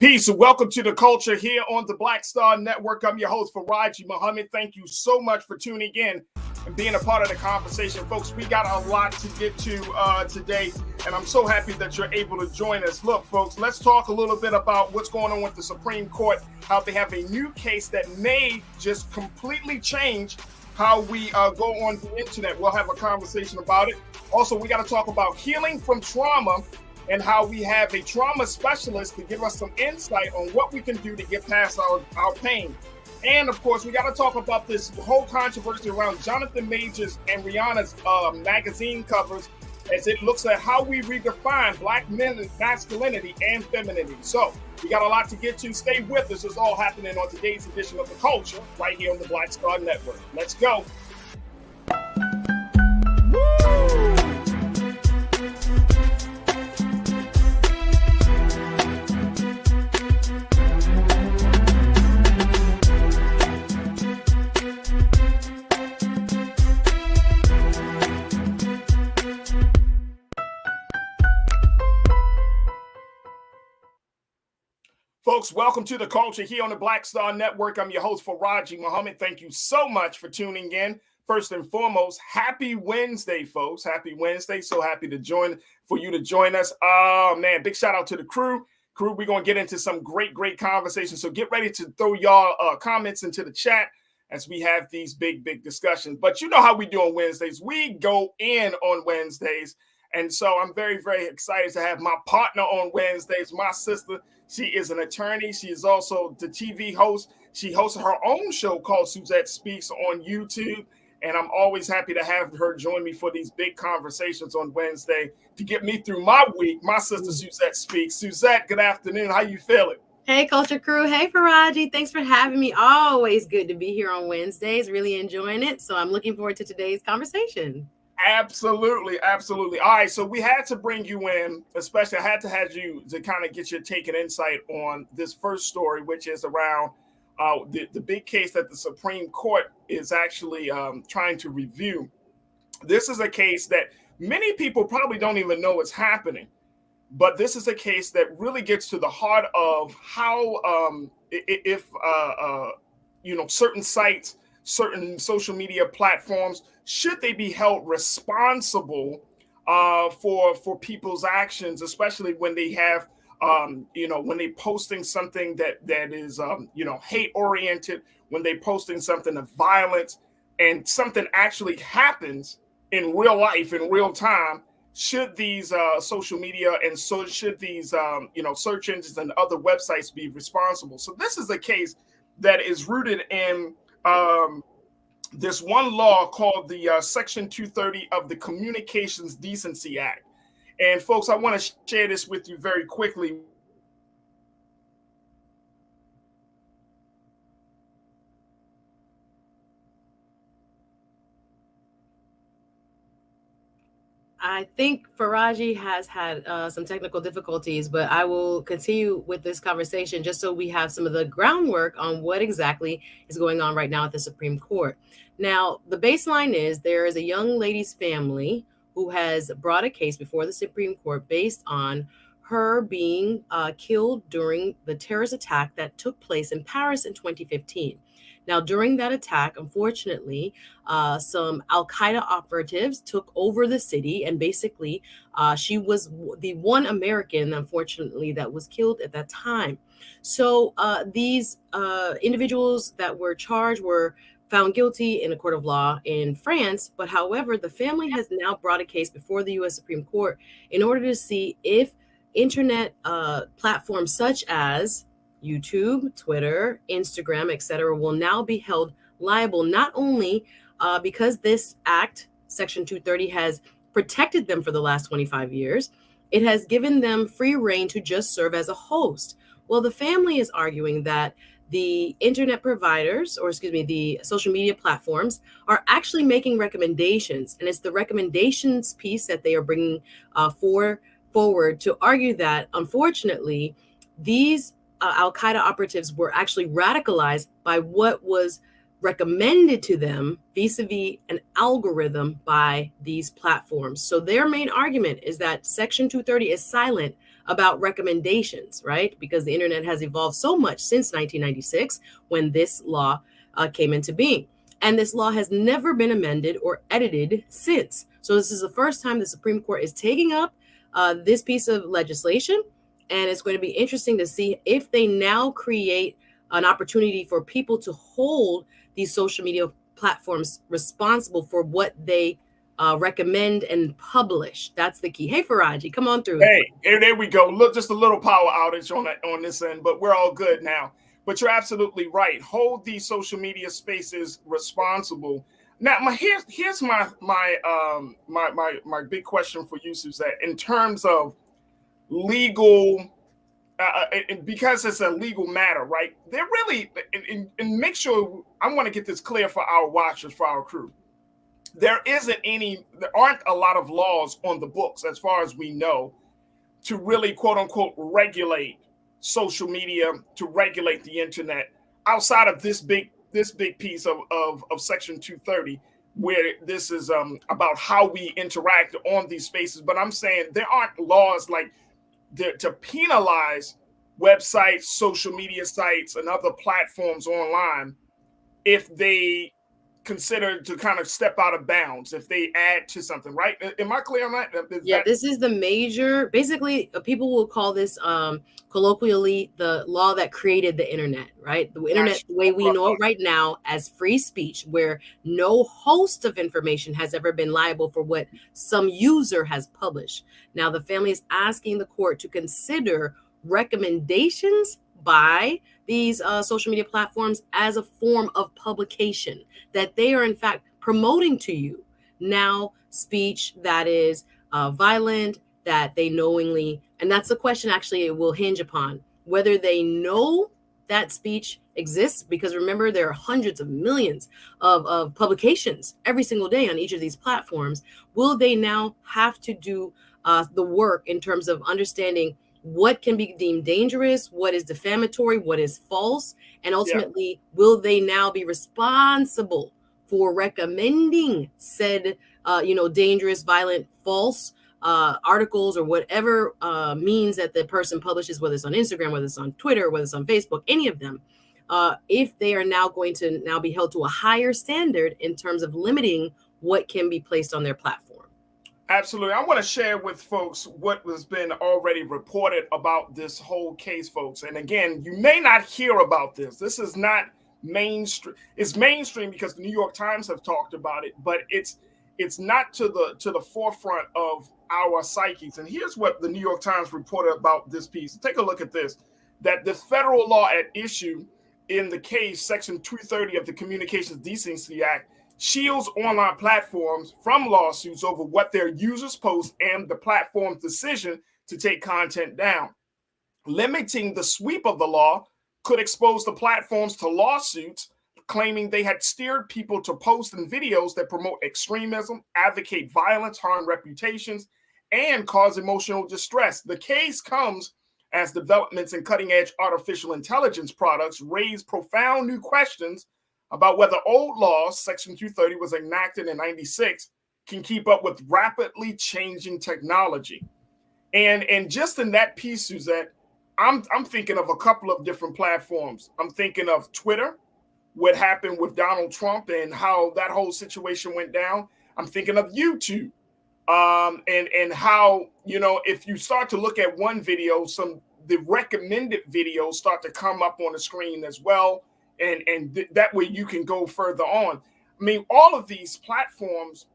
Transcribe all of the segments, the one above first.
Peace and welcome to the culture here on the Black Star Network. I'm your host, Farajii Muhammad. Thank you so much for tuning in and being a part of the conversation. Folks, we got a lot to get to today, and I'm so happy that you're able to join us. Look, folks, let's talk a little bit about what's going on with the Supreme Court, how they have a new case that may just completely change how we go on the internet. We'll have a conversation about it. Also, we got to talk about healing from trauma and how we have a trauma specialist to give us some insight on what we can do to get past our pain. And of course, we got to talk about this whole controversy around Jonathan Majors and Rihanna's magazine covers as it looks at how we redefine Black men, masculinity and femininity. So we got a lot to get to. Stay with us. It's all happening on today's edition of The Culture right here on the Black Star Network. Let's go. Folks, welcome to The Culture here on the Black Star Network. I'm your host, Farajii Muhammad. Thank you so much for tuning in. First and foremost, happy Wednesday, folks. Happy Wednesday. So happy to join us. Oh, man, big shout out to the crew. We're going to get into some great conversations. So get ready to throw y'all comments into the chat as we have these big discussions. But you know how we do on Wednesdays. We go in on Wednesdays. And so I'm very excited to have my partner on Wednesdays, my sister. She is an attorney. She is also the TV host. She hosts her own show called Suzette Speaks on YouTube. And I'm always happy to have her join me for these big conversations on Wednesday to get me through my week. My sister, Suzette Speaks. Suzette, good afternoon. How you feeling? Hey, Culture Crew. Hey, Farajii. Thanks for having me. Always good to be here on Wednesdays. Really enjoying it. So I'm looking forward to today's conversation. Absolutely. All right, so we had to bring you in, especially I had to have you to kind of get your take and insight on this first story, which is around the big case that the Supreme Court is actually trying to review. This is a case that many people probably don't even know is happening, but this is a case that really gets to the heart of how if certain sites, certain social media platforms, should they be held responsible for people's actions, especially when they have, when they posting something that is, hate oriented, when they posting something of violence and something actually happens in real life, in real time. Should these social media and so should these, search engines and other websites be responsible? So this is a case that is rooted in this one law called the Section 230 of the Communications Decency Act. And folks, I want to share this with you very quickly. I think Farajii has had some technical difficulties, but I will continue with this conversation just so we have some of the groundwork on what exactly is going on right now at the Supreme Court. Now, the baseline is there is a young lady's family who has brought a case before the Supreme Court based on her being killed during the terrorist attack that took place in Paris in 2015. Now, during that attack, unfortunately, some Al-Qaeda operatives took over the city, and basically she was the one American, unfortunately, that was killed at that time. So these individuals that were charged were found guilty in a court of law in France. But however, the family has now brought a case before the U.S. Supreme Court in order to see if internet platforms such as YouTube, Twitter, Instagram, etc., will now be held liable, not only because this act, Section 230, has protected them for the last 25 years, it has given them free reign to just serve as a host. Well, the family is arguing that the internet providers, the social media platforms, are actually making recommendations, and it's the recommendations piece that they are bringing forward to argue that, unfortunately, these Al-Qaeda operatives were actually radicalized by what was recommended to them vis-a-vis an algorithm by these platforms. So their main argument is that Section 230 is silent about recommendations, right? Because the internet has evolved so much since 1996 when this law came into being. And this law has never been amended or edited since. So this is the first time the Supreme Court is taking up this piece of legislation. And it's going to be interesting to see if they now create an opportunity for people to hold these social media platforms responsible for what they recommend and publish. That's the key. Hey, Farajii, come on through. Hey, there we go. Look, just a little power outage on this end, but we're all good now. But you're absolutely right. Hold these social media spaces responsible. Now, here's my big question for you, Suzette. In terms of legal, because it's a legal matter, right? They're really, and make sure, I want to get this clear for our watchers, for our crew. There aren't a lot of laws on the books, as far as we know, to really, quote unquote, regulate social media, to regulate the internet, outside of this big piece of Section 230, where this is about how we interact on these spaces. But I'm saying there aren't laws like to penalize websites, social media sites, and other platforms online if they consider to kind of step out of bounds, if they add to something, right? Am I clear on that? This is the major, basically, people will call this colloquially the law that created the internet, right? The internet, the way we know it right now, as free speech, where no host of information has ever been liable for what some user has published. Now, the family is asking the court to consider recommendations by these social media platforms as a form of publication, that they are in fact promoting to you now speech that is violent, that they knowingly, and that's the question actually it will hinge upon, whether they know that speech exists, because remember, there are hundreds of millions of publications every single day on each of these platforms. Will they now have to do the work in terms of understanding what can be deemed dangerous, what is defamatory, what is false, and ultimately, will they now be responsible for recommending said, dangerous, violent, false articles, or whatever means that the person publishes, whether it's on Instagram, whether it's on Twitter, whether it's on Facebook, any of them, if they are now going to now be held to a higher standard in terms of limiting what can be placed on their platform. Absolutely. I want to share with folks what has been already reported about this whole case, folks. And again, you may not hear about this. This is not mainstream. It's mainstream because the New York Times have talked about it, but it's not to the forefront of our psyches. And here's what the New York Times reported about this piece. Take a look at this, that the federal law at issue in the case, Section 230 of the Communications Decency Act, shields online platforms from lawsuits over what their users post and the platform's decision to take content down. Limiting the sweep of the law could expose the platforms to lawsuits claiming they had steered people to post in videos that promote extremism, advocate violence, harm reputations, and cause emotional distress. The case comes as developments in cutting-edge artificial intelligence products raise profound new questions about whether old laws, Section 230 was enacted in 96, can keep up with rapidly changing technology. And just in that piece, Suzette, I'm thinking of a couple of different platforms. I'm thinking of Twitter, what happened with Donald Trump and how that whole situation went down. I'm thinking of YouTube, and how, if you start to look at one video, the recommended videos start to come up on the screen as well. And that way you can go further on. I mean, all of these platforms,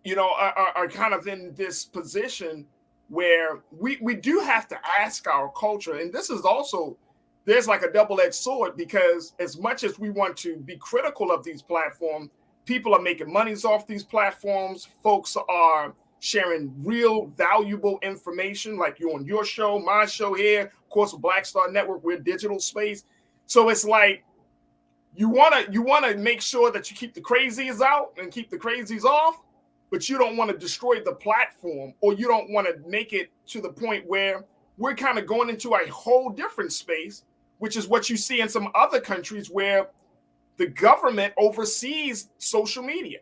are kind of in this position where we do have to ask our culture. And this is also, there's like a double-edged sword, because as much as we want to be critical of these platforms, people are making monies off these platforms. Folks are sharing real valuable information, like you on your show, my show here, of course, Black Star Network, we're digital space. So it's like you want to make sure that you keep the crazies out and keep the crazies off, but you don't want to destroy the platform, or you don't want to make it to the point where we're kind of going into a whole different space, which is what you see in some other countries where the government oversees social media.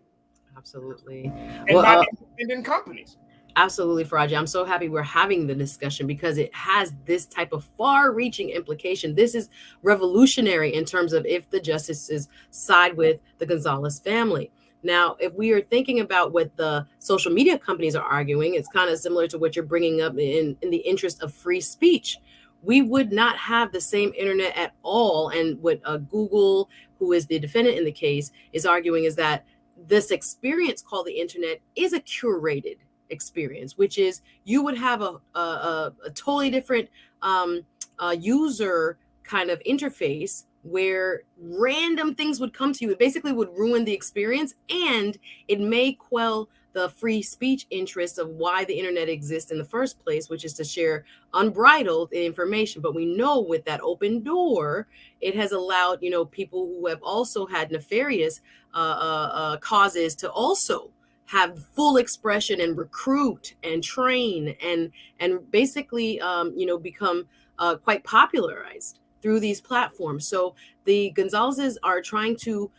Absolutely. And not independent companies. Absolutely, Farajii. I'm so happy we're having the discussion because it has this type of far-reaching implication. This is revolutionary in terms of if the justices side with the Gonzalez family. Now, if we are thinking about what the social media companies are arguing, it's kind of similar to what you're bringing up in the interest of free speech. We would not have the same internet at all. And what Google, who is the defendant in the case, is arguing is that this experience called the internet is a curated experience, which is you would have a totally different user kind of interface where random things would come to you. It basically would ruin the experience, and it may quell the free speech interests of why the internet exists in the first place, which is to share unbridled information. But we know with that open door, it has allowed, people who have also had nefarious causes to also have full expression and recruit and train and basically become quite popularized through these platforms. So the Gonzalez's are trying to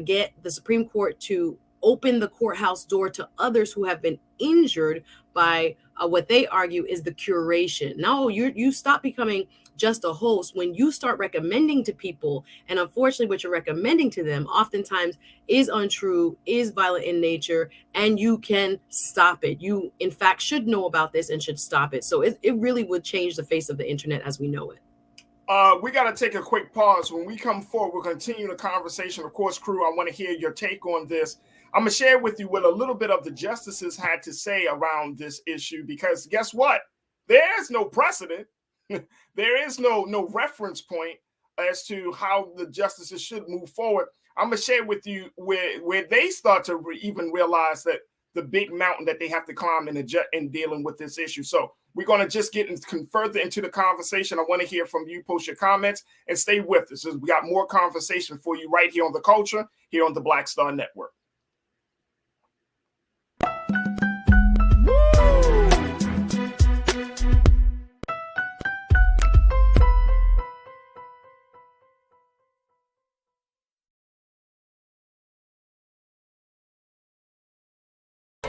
get the Supreme Court to open the courthouse door to others who have been injured by what they argue is the curation. No, you stop becoming just a host when you start recommending to people, and unfortunately what you're recommending to them oftentimes is untrue, is violent in nature, and you can stop it. You in fact should know about this and should stop it. So it really would change the face of the internet as we know it. We got to take a quick pause. When we come forward, we'll continue the conversation. Of course, crew, I want to hear your take on this. I'm going to share with you what a little bit of the justices had to say around this issue, because guess what? There is no precedent. There is no reference point as to how the justices should move forward. I'm going to share with you where they start to even realize that the big mountain that they have to climb in dealing with this issue. So we're going to just get further into the conversation. I want to hear from you. Post your comments and stay with us. We got more conversation for you right here on The Culture, here on the Black Star Network.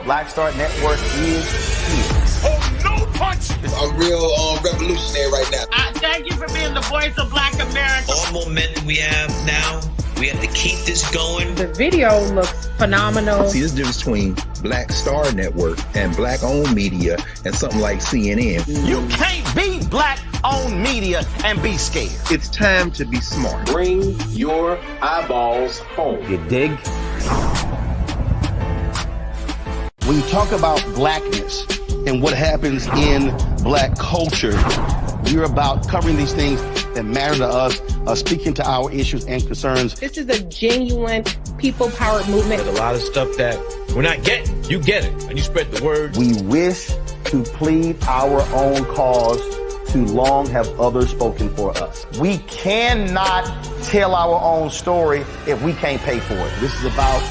Black Star Network is here. Oh, no punch! I'm real revolutionary right now. Thank you for being the voice of Black America. All momentum we have now, we have to keep this going. The video looks phenomenal. See, there's a difference between Black Star Network and black-owned media and something like CNN. You can't be black-owned media and be scared. It's time to be smart. Bring your eyeballs home. You dig? When you talk about blackness and what happens in black culture, we're about covering these things that matter to us, speaking to our issues and concerns. This is a genuine people-powered movement. There's a lot of stuff that we're not getting. You get it, and you spread the word. We wish to plead our own cause. Too long have others spoken for us. We cannot tell our own story if we can't pay for it. This is about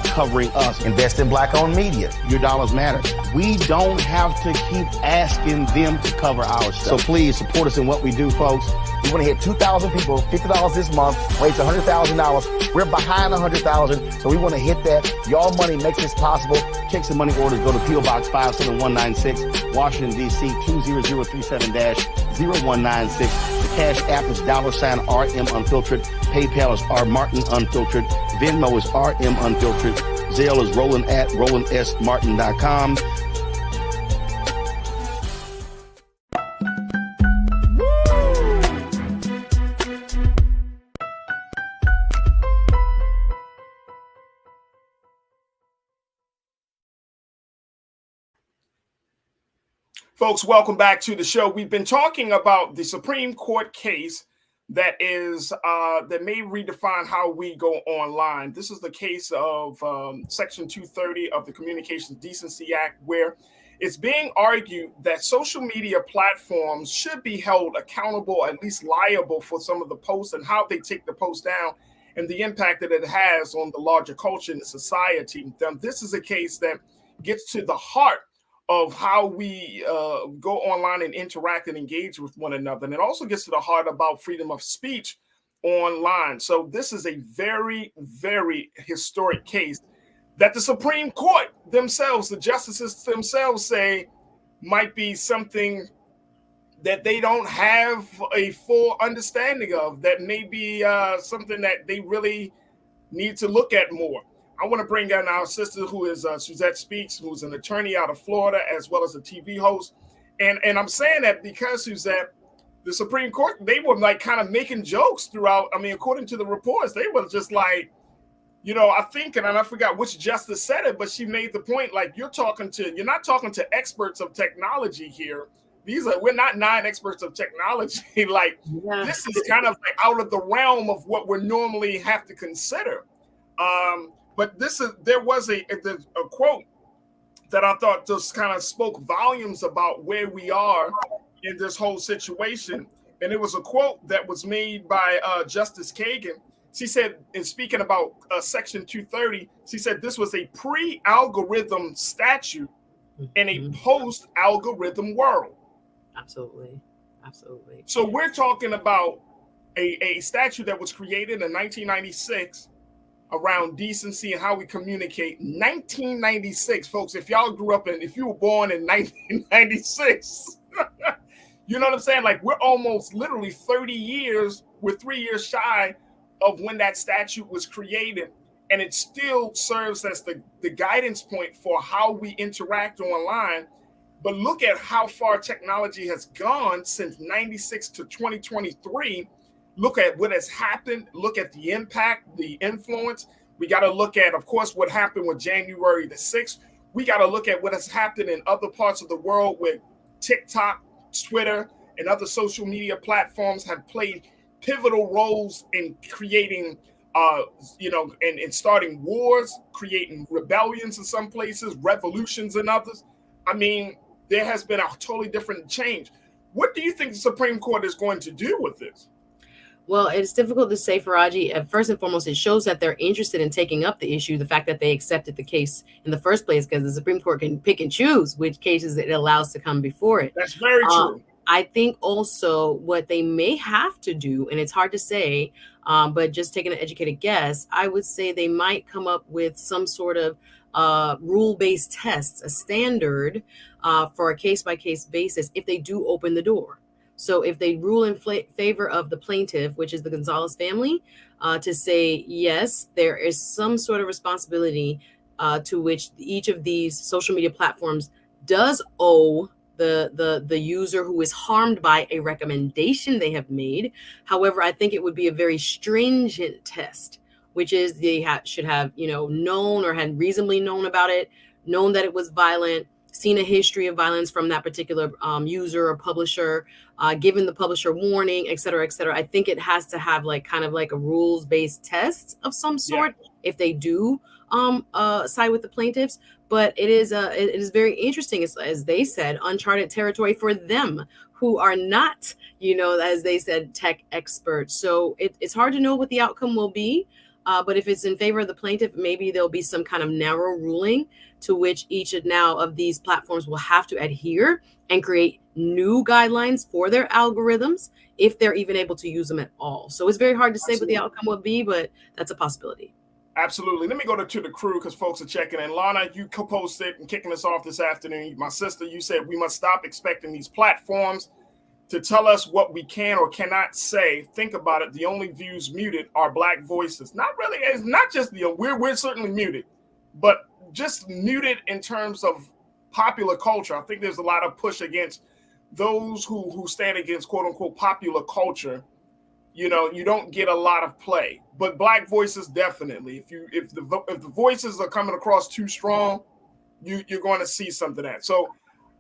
covering us. Invest in black-owned media. Your dollars matter. We don't have to keep asking them to cover our stuff. So please support us in what we do, folks. We want to hit 2,000 people, $50 this month, raise $100,000. We're behind 100,000, so we want to hit that. Y'all money makes this possible. Check some money orders. Go to P.O. Box 57196, Washington, D.C. 20037-0196. The Cash App is $RM Unfiltered. PayPal is R Martin Unfiltered. Venmo is RM Unfiltered. Zelle is Roland at RolandSMartin.com. Folks, welcome back to the show. We've been talking about the Supreme Court case that may redefine how we go online. This is the case of Section 230 of the Communications Decency Act, where it's being argued that social media platforms should be held accountable, at least liable, for some of the posts and how they take the posts down and the impact that it has on the larger culture and the society. This is a case that gets to the heart of how we go online and interact and engage with one another. And it also gets to the heart about freedom of speech online. So this is a very, very historic case that the Supreme Court themselves, the justices themselves say might be something that they don't have a full understanding of, that may be something that they really need to look at more. I want to bring in our sister who is Suzette Speaks, who's an attorney out of Florida, as well as a TV host. And I'm saying that because, Suzette, the Supreme Court, they were like kind of making jokes throughout. I mean, according to the reports, they were just like, I think, and I forgot which justice said it, but she made the point, like, you're not talking to experts of technology here. We're not non-experts of technology. Like, this is kind of like out of the realm of what we normally have to consider. But there was a quote that I thought just kind of spoke volumes about where we are in this whole situation. And it was a quote that was made by Justice Kagan. She said, in speaking about Section 230, she said this was a pre-algorithm statute in a post-algorithm world. Absolutely. Absolutely. So we're talking about a statute that was created in 1996 around decency and how we communicate. 1996, folks, if you were born in 1996, you know what I'm saying? Like, we're almost literally 30 years, we're 3 years shy of when that statute was created. And it still serves as the guidance point for how we interact online. But look at how far technology has gone since 96 to 2023. Look at what has happened. Look at the impact, the influence. We got to look at, of course, what happened with January the 6th. We got to look at what has happened in other parts of the world with TikTok, Twitter, and other social media platforms have played pivotal roles in creating, and starting wars, creating rebellions in some places, revolutions in others. I mean, there has been a totally different change. What do you think the Supreme Court is going to do with this? Well, it's difficult to say, Farajii. First and foremost, it shows that they're interested in taking up the issue, the fact that they accepted the case in the first place, because the Supreme Court can pick and choose which cases it allows to come before it. That's very true. I think also what they may have to do, and it's hard to say, but just taking an educated guess, I would say they might come up with some sort of rule-based tests, a standard for a case-by-case basis if they do open the door. So if they rule in favor of the plaintiff, which is the Gonzalez family, to say, yes, there is some sort of responsibility to which each of these social media platforms does owe the user who is harmed by a recommendation they have made. However, I think it would be a very stringent test, which is they should have, known or had reasonably known about it, known that it was violent, seen a history of violence from that particular user or publisher, given the publisher warning, et cetera, et cetera. I think it has to have kind of a rules-based test of some sort if they do side with the plaintiffs. But it is very interesting, as they said, uncharted territory for them who are not, as they said, tech experts. So it's hard to know what the outcome will be. But if it's in favor of the plaintiff, maybe there'll be some kind of narrow ruling to which each now of these platforms will have to adhere and create new guidelines for their algorithms if they're even able to use them at all. So it's very hard to say what the outcome will be, but that's a possibility. Absolutely. Let me go to the crew because folks are checking in. Lana, you co-posted and kicking us off this afternoon. My sister, you said we must stop expecting these platforms to tell us what we can or cannot say. Think about it. The only views muted are Black voices. Not really. It's not just we're certainly muted, but just muted in terms of popular culture. I think there's a lot of push against those who stand against quote unquote popular culture. You don't get a lot of play, but Black voices definitely. If the voices are coming across too strong, you're going to see something that. So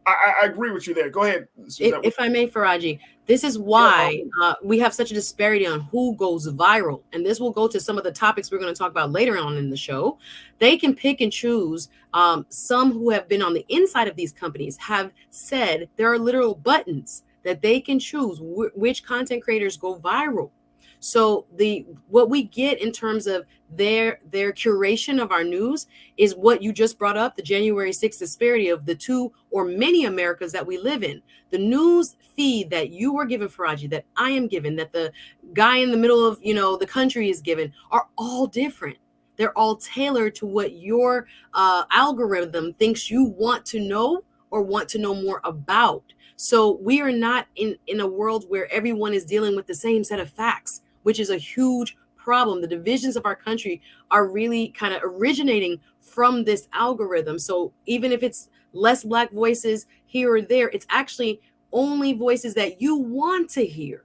I agree with you there. Go ahead. If I may, Farajii, this is why we have such a disparity on who goes viral. And this will go to some of the topics we're going to talk about later on in the show. They can pick and choose. Some who have been on the inside of these companies have said there are literal buttons that they can choose which content creators go viral. So what we get in terms of their curation of our news is what you just brought up, the January 6th disparity of the two or many Americas that we live in. The news feed that you were given, Farajii, that I am given, that the guy in the middle of the country is given, are all different. They're all tailored to what your algorithm thinks you want to know or want to know more about. So we are not in a world where everyone is dealing with the same set of facts, which is a huge problem. The divisions of our country are really kind of originating from this algorithm. So even if it's less Black voices here or there, it's actually only voices that you want to hear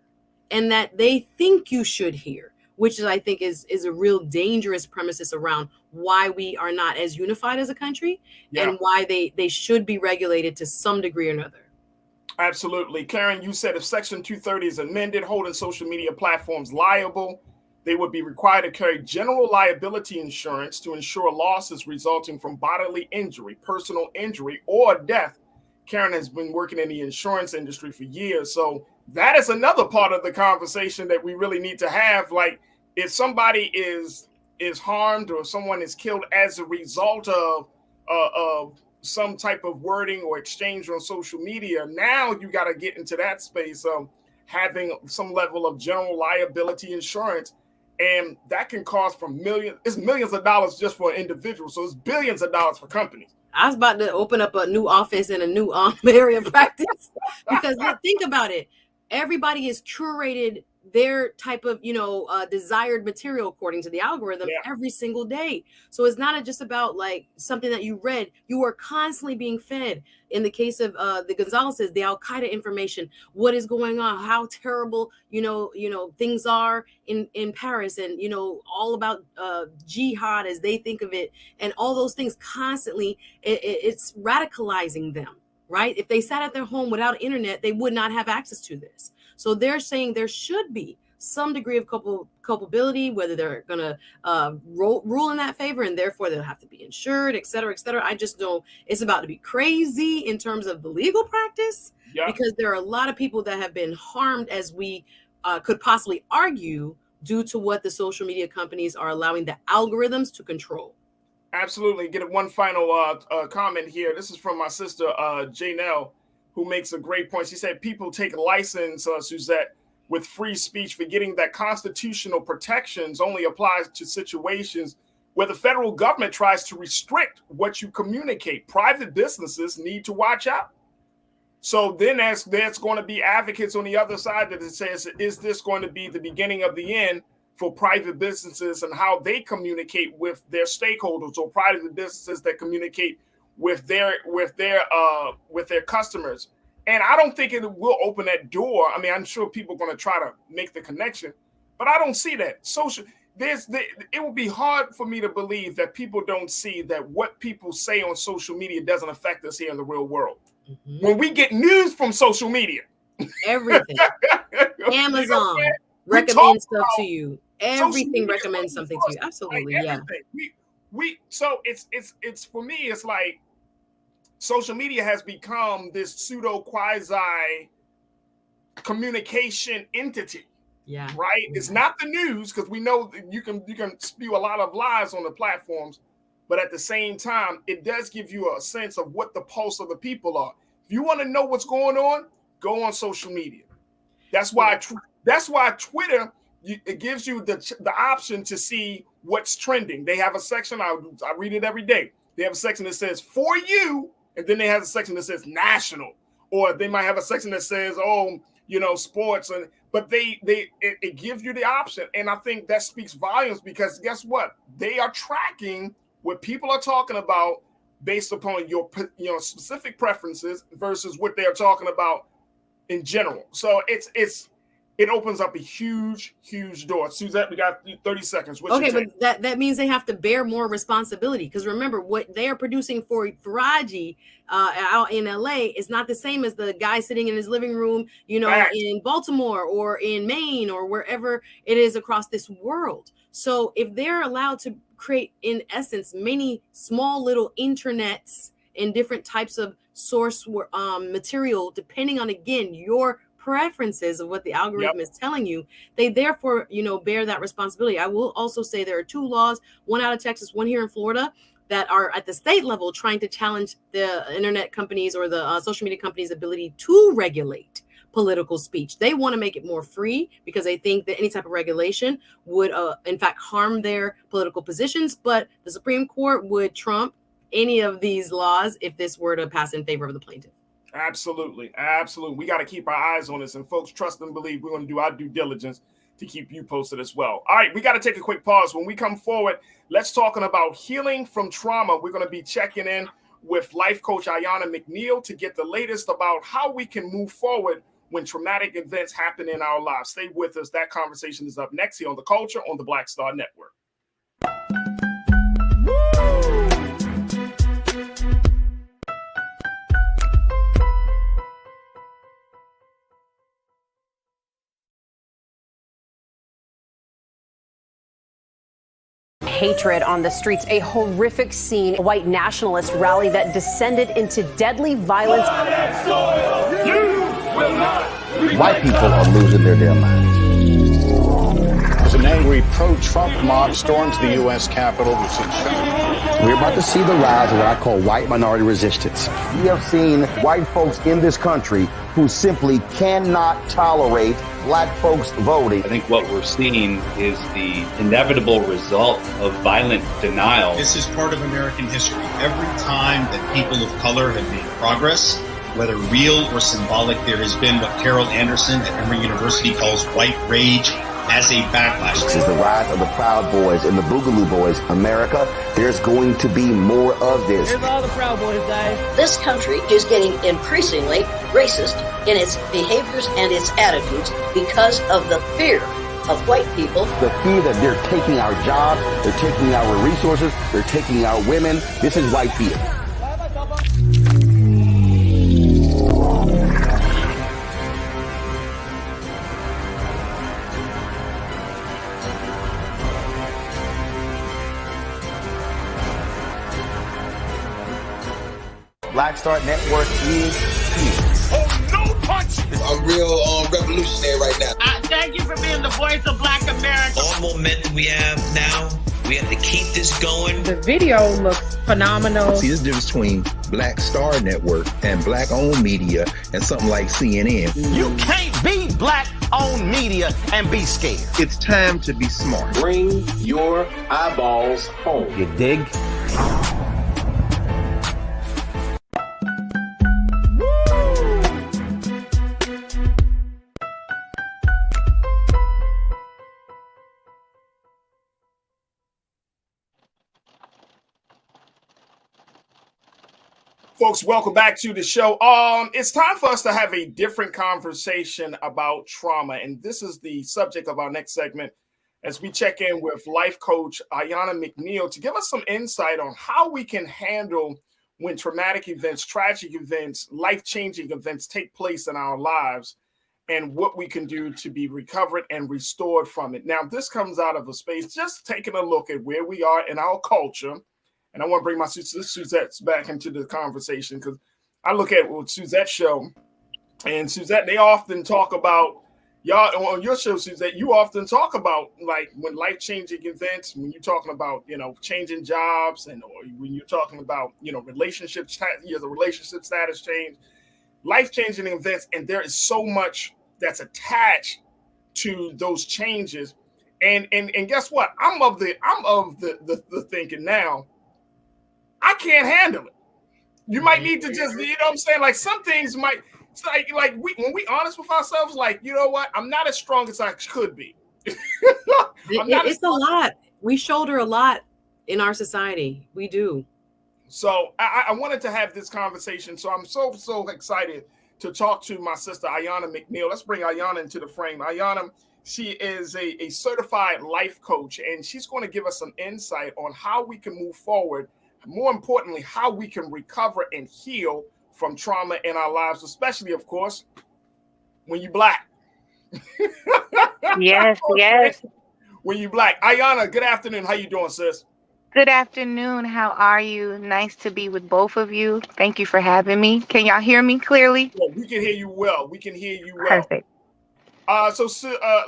and that they think you should hear, which is, I think, is a real dangerous premises around why we are not as unified as a country and why they should be regulated to some degree or another. Absolutely. Karen, you said if Section 230 is amended, holding social media platforms liable, they would be required to carry general liability insurance to ensure losses resulting from bodily injury, personal injury, or death. Karen has been working in the insurance industry for years. So that is another part of the conversation that we really need to have. Like, if somebody is harmed or someone is killed as a result of some type of wording or exchange on social media, now you got to get into that space of having some level of general liability insurance. And that can cost from millions of dollars just for an individual. So it's billions of dollars for companies. I was about to open up a new office in a new area of practice because think about it. Everybody is curated their type of, desired material according to the algorithm every single day. So it's not just about like something that you read. You are constantly being fed. In the case of the Gonzaleses, the Al Qaeda information, what is going on, how terrible, things are in Paris, and, all about jihad as they think of it, and all those things constantly, it's radicalizing them, right? If they sat at their home without internet, they would not have access to this. So they're saying there should be some degree of culpability, whether they're going to rule in that favor, and therefore they'll have to be insured, et cetera, et cetera. I just know it's about to be crazy in terms of the legal practice, because there are a lot of people that have been harmed, as we could possibly argue, due to what the social media companies are allowing the algorithms to control. Absolutely. Get one final comment here. This is from my sister, Janelle, who makes a great point. She said, people take license, Suzette, with free speech, forgetting that constitutional protections only applies to situations where the federal government tries to restrict what you communicate. Private businesses need to watch out. So then there's going to be advocates on the other side that says, is this going to be the beginning of the end for private businesses and how they communicate with their stakeholders, or private businesses that communicate with their customers? And I don't think it will open that door. I mean, I'm sure people are going to try to make the connection, but I don't see that. It would be hard for me to believe that people don't see that what people say on social media doesn't affect us here in the real world. Mm-hmm. When we get news from social media, everything, Amazon recommends stuff to you. Everything recommends something to you. Absolutely, yeah. So it's for me, it's like social media has become this pseudo quasi communication entity. Yeah. Right. Yeah. It's not the news, because we know that you can spew a lot of lies on the platforms, but at the same time, it does give you a sense of what the pulse of the people are. If you want to know what's going on, go on social media. That's why Twitter, it gives you the option to see what's trending. They have a section, I read it every day. They have a section that says for you, and then they have a section that says national, or they might have a section that says, sports, but it gives you the option. And I think that speaks volumes, because guess what? They are tracking what people are talking about based upon your specific preferences versus what they're talking about in general. So it opens up a huge, huge door. Suzette, we got 30 seconds. Okay, but that means they have to bear more responsibility, because remember, what they are producing for Farajii out in LA is not the same as the guy sitting in his living room, in Baltimore or in Maine or wherever it is across this world. So if they're allowed to create, in essence, many small little internets in different types of source material, depending on, again, your preferences of what the algorithm is telling you, they therefore, bear that responsibility. I will also say there are two laws, one out of Texas, one here in Florida, that are at the state level trying to challenge the internet companies or the social media companies' ability to regulate political speech. They want to make it more free because they think that any type of regulation would, in fact, harm their political positions. But the Supreme Court would trump any of these laws if this were to pass in favor of the plaintiff. Absolutely. We got to keep our eyes on this. And folks, trust and believe we're going to do our due diligence to keep you posted as well. All right, we got to take a quick pause. When we come forward, let's talking about healing from trauma. We're going to be checking in with life coach Ayanna McNeil to get the latest about how we can move forward when traumatic events happen in our lives. Stay with us. That conversation is up next here on The Culture on the Black Star Network. Hatred on the streets, a horrific scene, a white nationalist rally that descended into deadly violence. White people are losing their damn minds. As an angry pro-Trump mob storms the U.S. Capitol, We're about to see the rise of what I call white minority resistance. We have seen white folks in this country who simply cannot tolerate black folks voting. I think what we're seeing is the inevitable result of violent denial. This is part of American history. Every time that people of color have made progress, whether real or symbolic, there has been what Carol Anderson at Emory University calls white rage as a backlash. This is the rise of the Proud Boys and the Boogaloo Boys. America, there's going to be more of this. Here's all the Proud Boys, guys. This country is getting increasingly racist in its behaviors and its attitudes because of the fear of white people. The fear that they're taking our jobs, they're taking our resources, they're taking our women. This is white fear. Black Star Network is here. Oh, no punch! I'm real revolutionary right now. Thank you for being the voice of Black America. All momentum we have now, we have to keep this going. The video looks phenomenal. See, this difference between Black Star Network and black-owned media and something like CNN. You can't be black-owned media and be scared. It's time to be smart. Bring your eyeballs home. You dig? Folks, welcome back to the show. It's time for us to have a different conversation about trauma, and this is the subject of our next segment as we check in with life coach Ayanna McNeil to give us some insight on how we can handle when traumatic events, tragic events, life-changing events take place in our lives, and what we can do to be recovered and restored from it. Now, this comes out of a space just taking a look at where we are in our culture. And I want to bring my Suzette back into the conversation because I look at Suzette's show, and Suzette, they often talk about, y'all on your show, Suzette, you often talk about like when life-changing events, when you're talking about, changing jobs, and or when you're talking about, relationships, the relationship status change, life-changing events, and there is so much that's attached to those changes. And guess what? I'm of the thinking now, I can't handle it. You might need to just, you know what I'm saying? Like some things might, it's like when we honest with ourselves, like, you know what? I'm not as strong as I could be. It's a lot. We shoulder a lot in our society. We do. So I wanted to have this conversation. So I'm so excited to talk to my sister, Ayanna McNeil. Let's bring Ayanna into the frame. Ayanna, she is a certified life coach, and she's going to give us some insight on how we can move forward. More importantly, how we can recover and heal from trauma in our lives, especially, of course, when you're Black. Yes. When you're Black. Ayanna, good afternoon. How you doing, sis? Good afternoon. How are you? Nice to be with both of you. Thank you for having me. Can y'all hear me clearly? Yeah, we can hear you well. Perfect. So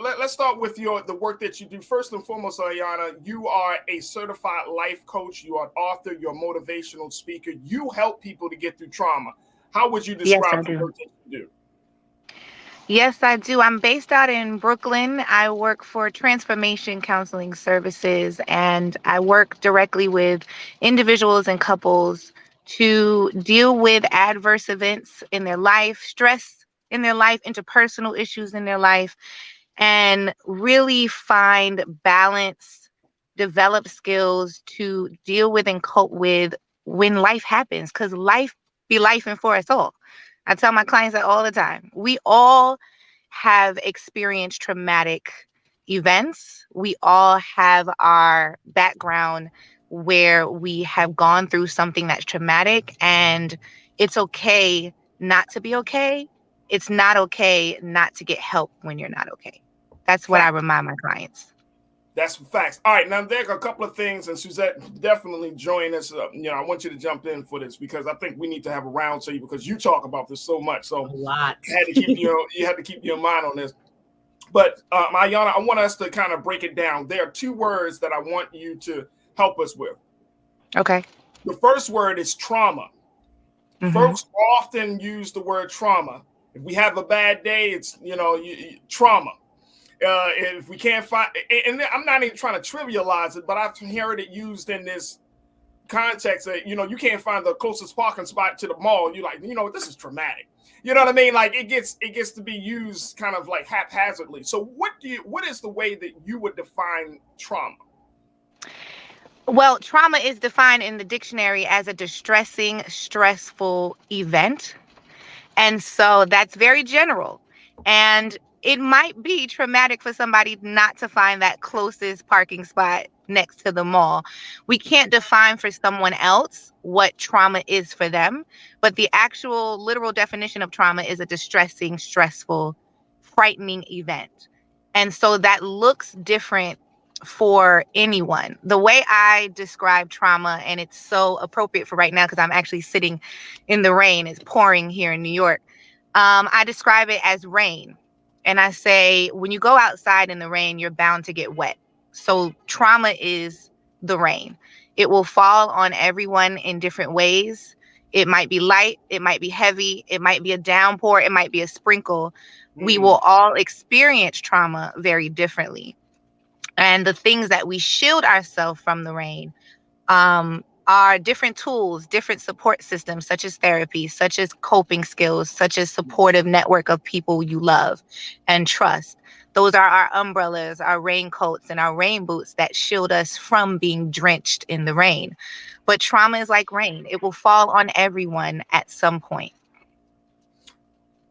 let's start with the work that you do. First and foremost, Ayanna, you are a certified life coach. You are an author. You're a motivational speaker. You help people to get through trauma. How would you describe the work that you do? Yes, I do. I'm based out in Brooklyn. I work for Transformation Counseling Services, and I work directly with individuals and couples to deal with adverse events in their life, stress in their life, interpersonal issues in their life, and really find balance, develop skills to deal with and cope with when life happens, because life be life and for us all. I tell my clients that all the time. We all have experienced traumatic events. We all have our background where we have gone through something that's traumatic, and it's okay not to be okay. It's not okay not to get help when you're not okay. That's what I remind my clients. That's facts. All right, now there are a couple of things, and Suzette, definitely join us. I want you to jump in for this because I think we need to have a round table because you talk about this so much. So a lot. You had to keep your mind on this. But Ayana, I want us to kind of break it down. There are two words that I want you to help us with. Okay. The first word is trauma. Mm-hmm. Folks often use the word trauma. If we have a bad day, it's trauma. If we can't find, and I'm not even trying to trivialize it, but I've heard it used in this context that, you can't find the closest parking spot to the mall. You're like, this is traumatic. You know what I mean? Like it gets to be used kind of like haphazardly. So what is the way that you would define trauma? Well, trauma is defined in the dictionary as a distressing, stressful event. And so that's very general. And it might be traumatic for somebody not to find that closest parking spot next to the mall. We can't define for someone else what trauma is for them, but the actual literal definition of trauma is a distressing, stressful, frightening event. And so that looks different for anyone. The way I describe trauma, and it's so appropriate for right now because I'm actually sitting in the rain, it's pouring here in New York. I describe it as rain. And I say, when you go outside in the rain, you're bound to get wet. So trauma is the rain. It will fall on everyone in different ways. It might be light, it might be heavy, it might be a downpour, it might be a sprinkle. We will all experience trauma very differently. And the things that we shield ourselves from the rain are different tools, different support systems, such as therapy, such as coping skills, such as supportive network of people you love and trust. Those are our umbrellas, our raincoats, and our rain boots that shield us from being drenched in the rain. But trauma is like rain. It will fall on everyone at some point.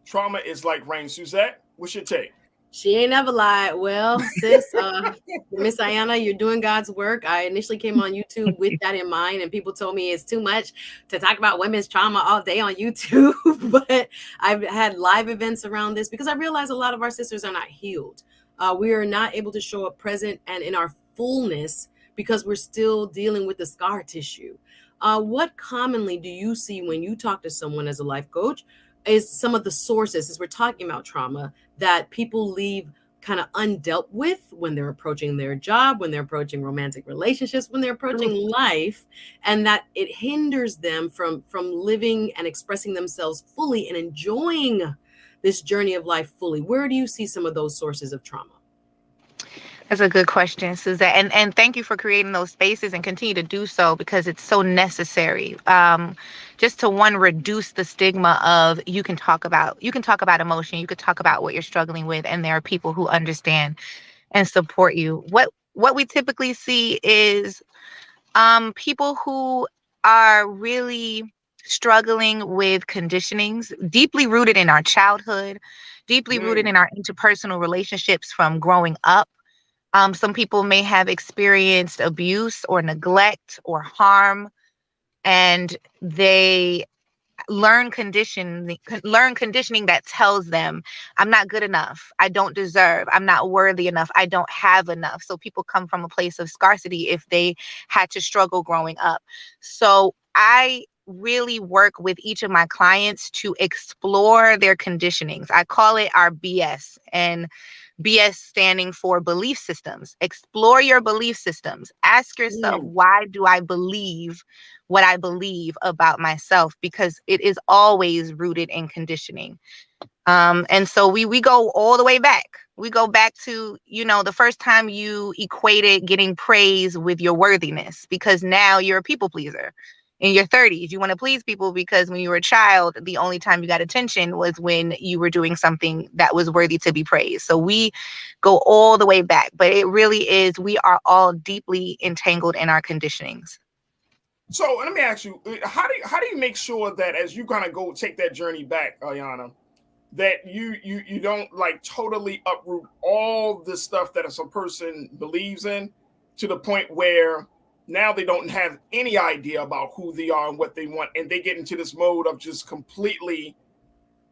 Trauma is like rain. Suzette, what's your take? She ain't never lied. Well, sis, Miss Ayana, you're doing God's work. I initially came on YouTube with that in mind, and people told me it's too much to talk about women's trauma all day on YouTube. But I've had live events around this because I realize a lot of our sisters are not healed. We are not able to show up present and in our fullness because we're still dealing with the scar tissue. What commonly do you see when you talk to someone as a life coach is some of the sources, as we're talking about trauma, that people leave kind of undealt with when they're approaching their job, when they're approaching romantic relationships, when they're approaching life, and that it hinders them from living and expressing themselves fully and enjoying this journey of life fully? Where do you see some of those sources of trauma? That's a good question, Suzette. And thank you for creating those spaces and continue to do so because it's so necessary. Just to reduce the stigma of you can talk about emotion, you could talk about what you're struggling with, and there are people who understand and support you. What we typically see is people who are really struggling with conditionings deeply rooted in our childhood, deeply rooted in our interpersonal relationships from growing up. Some people may have experienced abuse or neglect or harm, and they learn conditioning that tells them, I'm not good enough, I don't deserve, I'm not worthy enough, I don't have enough. So people come from a place of scarcity if they had to struggle growing up. So I really work with each of my clients to explore their conditionings. I call it our BS, and BS standing for belief systems. Explore your belief systems. Ask yourself, why do I believe what I believe about myself? Because it is always rooted in conditioning. And so we go all the way back. We go back to, the first time you equated getting praise with your worthiness, because now you're a people pleaser. In your 30s, you want to please people because when you were a child, the only time you got attention was when you were doing something that was worthy to be praised. So we go all the way back, but it really is, we are all deeply entangled in our conditionings. So let me ask you, how do you make sure that as you kind of go take that journey back, Ayana, that you don't like totally uproot all the stuff that a person believes in to the point where now they don't have any idea about who they are and what they want, and they get into this mode of just completely,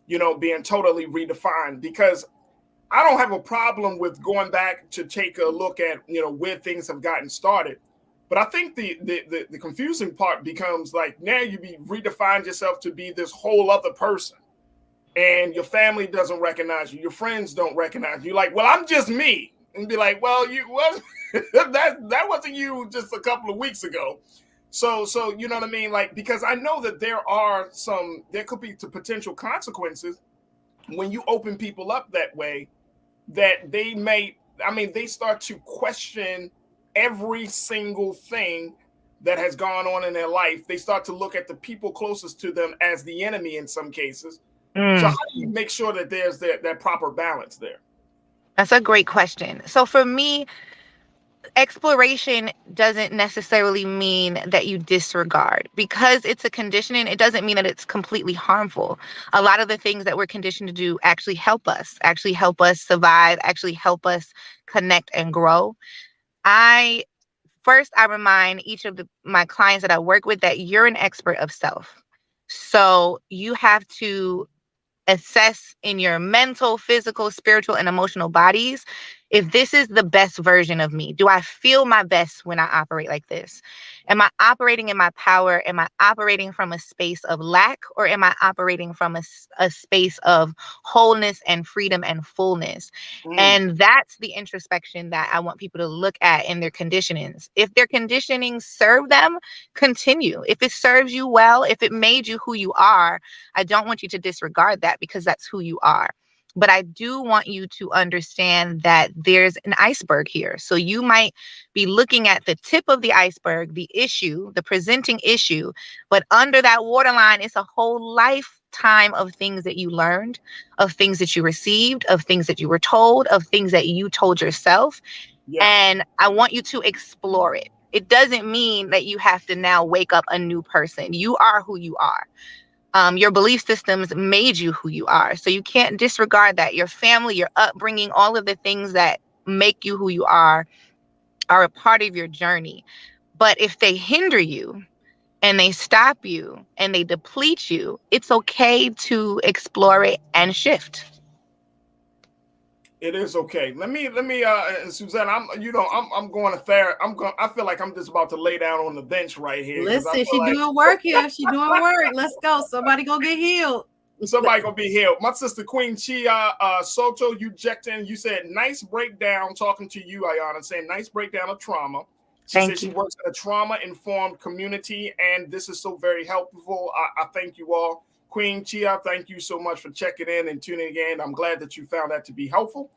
being totally redefined? Because I don't have a problem with going back to take a look at, where things have gotten started. But I think the confusing part becomes like now you redefined yourself to be this whole other person, and your family doesn't recognize you, your friends don't recognize you. Like, well, I'm just me, and be like, well, you was that wasn't you just a couple of weeks ago. So you know what I mean? Like, because I know that there could be potential consequences when you open people up that way, that they start to question every single thing that has gone on in their life. They start to look at the people closest to them as the enemy in some cases. So how do you make sure that there's that proper balance there? That's a great question. So for me, exploration doesn't necessarily mean that you disregard. Because it's a conditioning, it doesn't mean that it's completely harmful. A lot of the things that we're conditioned to do actually help us survive, actually help us connect and grow. I remind each of my clients that I work with that you're an expert of self. So you have to assess in your mental, physical, spiritual, and emotional bodies if this is the best version of me. Do I feel my best when I operate like this? Am I operating in my power? Am I operating from a space of lack, or am I operating from a space of wholeness and freedom and fullness? And that's the introspection that I want people to look at in their conditionings. If their conditioning serve them, continue. If it serves you well, if it made you who you are, I don't want you to disregard that, because that's who you are. But I do want you to understand that there's an iceberg here. So you might be looking at the tip of the iceberg, the issue, the presenting issue, but under that waterline is a whole lifetime of things that you learned, of things that you received, of things that you were told, of things that you told yourself. Yeah. And I want you to explore it. It doesn't mean that you have to now wake up a new person. You are who you are. Your belief systems made you who you are. So you can't disregard that. Your family, your upbringing, all of the things that make you who you are a part of your journey. But if they hinder you and they stop you and they deplete you, it's okay to explore it and shift. It is okay. Let me, Suzanne. I'm going to fair. I feel like I'm just about to lay down on the bench right here. Listen, she doing work here. She doing work. Let's go. Somebody gonna get healed. Somebody gonna be healed. My sister Queen Chia Soto, you checked in. You said nice breakdown. Talking to you, Ayana, saying nice breakdown of trauma. She said she works in a trauma-informed community, and this is so very helpful. I thank you all. Queen Chia, thank you so much for checking in and tuning in. I'm glad that you found that to be helpful.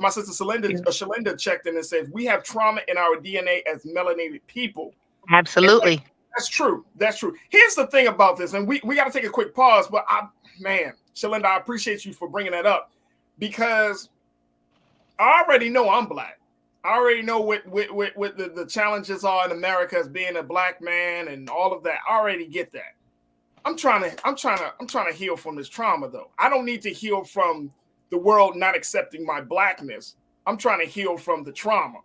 My sister Shalinda checked in and says, we have trauma in our DNA as melanated people. Absolutely. That's true. That's true. Here's the thing about this, and we got to take a quick pause, but Shalinda, I appreciate you for bringing that up, because I already know I'm Black. I already know what the challenges are in America as being a Black man and all of that. I already get that. I'm trying to heal from this trauma, though. I don't need to heal from the world not accepting my Blackness. I'm trying to heal from the trauma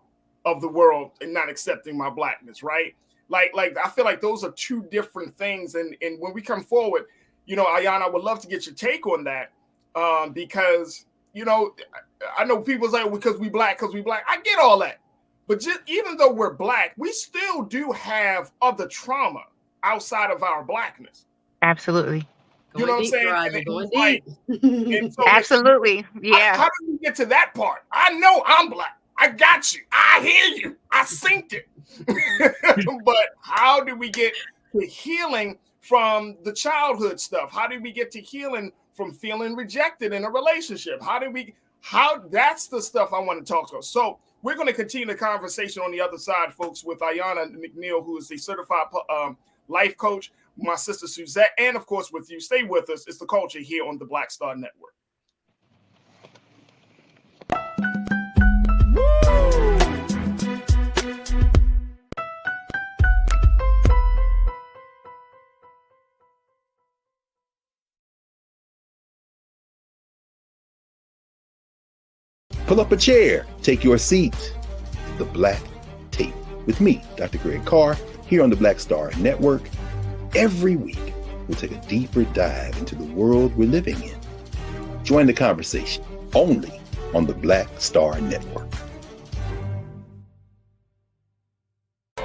of the world and not accepting my Blackness, right? Like I feel like those are two different things. And when we come forward, Ayana, I would love to get your take on that, because, I know people say because we Black. I get all that. But just even though we're Black, we still do have other trauma outside of our Blackness. Absolutely. You know what I'm saying? Going deep. So absolutely. Yeah. How do we get to that part? I know I'm Black. I got you. I hear you. I synced it. But how do we get to healing from the childhood stuff? How did we get to healing from feeling rejected in a relationship? How that's the stuff I want to talk about. So we're going to continue the conversation on the other side, folks, with Ayanna McNeil, who is a certified life coach, my sister Suzette, and of course with you. Stay with us. It's The Culture here on the Black Star Network. Pull up a chair, take your seat. The Black Tape with me, Dr. Greg Carr, here on the Black Star Network. Every week, we'll take a deeper dive into the world we're living in. Join the conversation only on the Black Star Network.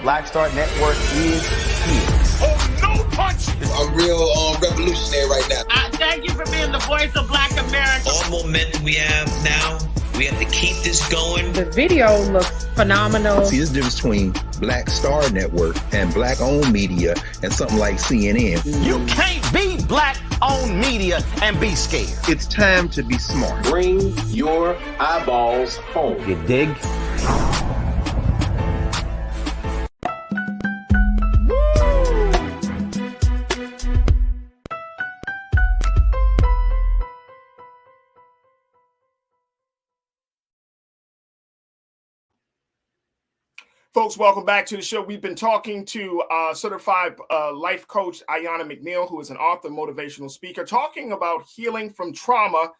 Black Star Network is here. Oh, no punch! I'm real revolutionary right now. Thank you for being the voice of Black America. All momentum we have now, we have to keep this going. The video looks phenomenal. See, there's a difference between Black Star Network and black-owned media and something like CNN. You can't be black-owned media and be scared. It's time to be smart. Bring your eyeballs home. You dig? Folks, welcome back to the show. We've been talking to certified life coach Ayanna McNeil, who is an author, motivational speaker, talking about healing from trauma.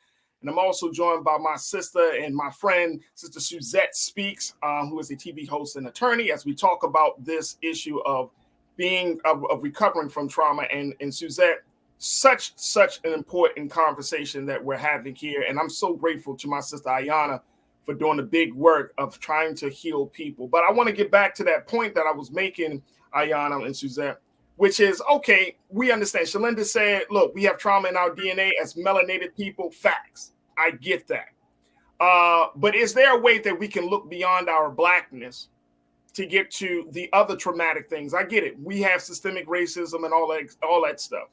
And I'm also joined by my sister and my friend, Sister Suzette Speaks, who is a TV host and attorney, as we talk about this issue of recovering from trauma. And Suzette, such an important conversation that we're having here. And I'm so grateful to my sister Ayanna for doing the big work of trying to heal people. But I want to get back to that point that I was making, Ayanna and Suzette, which is, okay, we understand. Shalinda said, look, we have trauma in our DNA as melanated people. Facts. I get that. But is there a way that we can look beyond our blackness to get to the other traumatic things? I get it. We have systemic racism and all that stuff.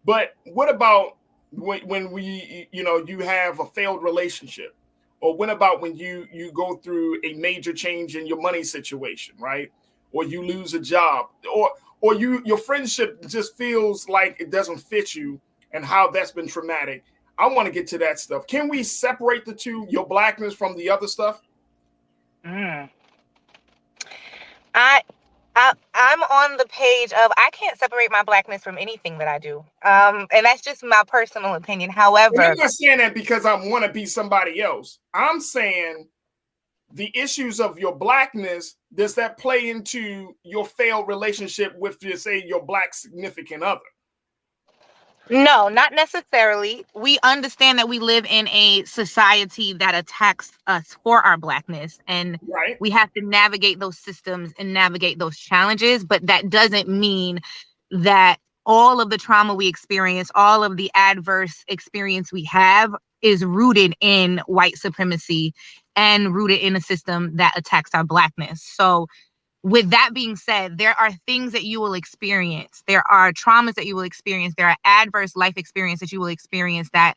But what about when you have a failed relationship? Or what about when you go through a major change in your money situation, right? Or you lose a job, or your friendship just feels like it doesn't fit you, and how that's been traumatic. I want to get to that stuff. Can we separate the two, your blackness from the other stuff? I'm on the page of I can't separate my blackness from anything that I do. And that's just my personal opinion. However, I'm not saying that because I want to be somebody else. I'm saying the issues of your blackness, does that play into your failed relationship with, say, your black significant other? No, not necessarily. We understand that we live in a society that attacks us for our blackness, and we have to navigate those systems and navigate those challenges. But that doesn't mean that all of the trauma we experience, all of the adverse experience we have is rooted in white supremacy and rooted in a system that attacks our blackness. So with that being said, there are things that you will experience. There are traumas that you will experience. There are adverse life experiences that you will experience that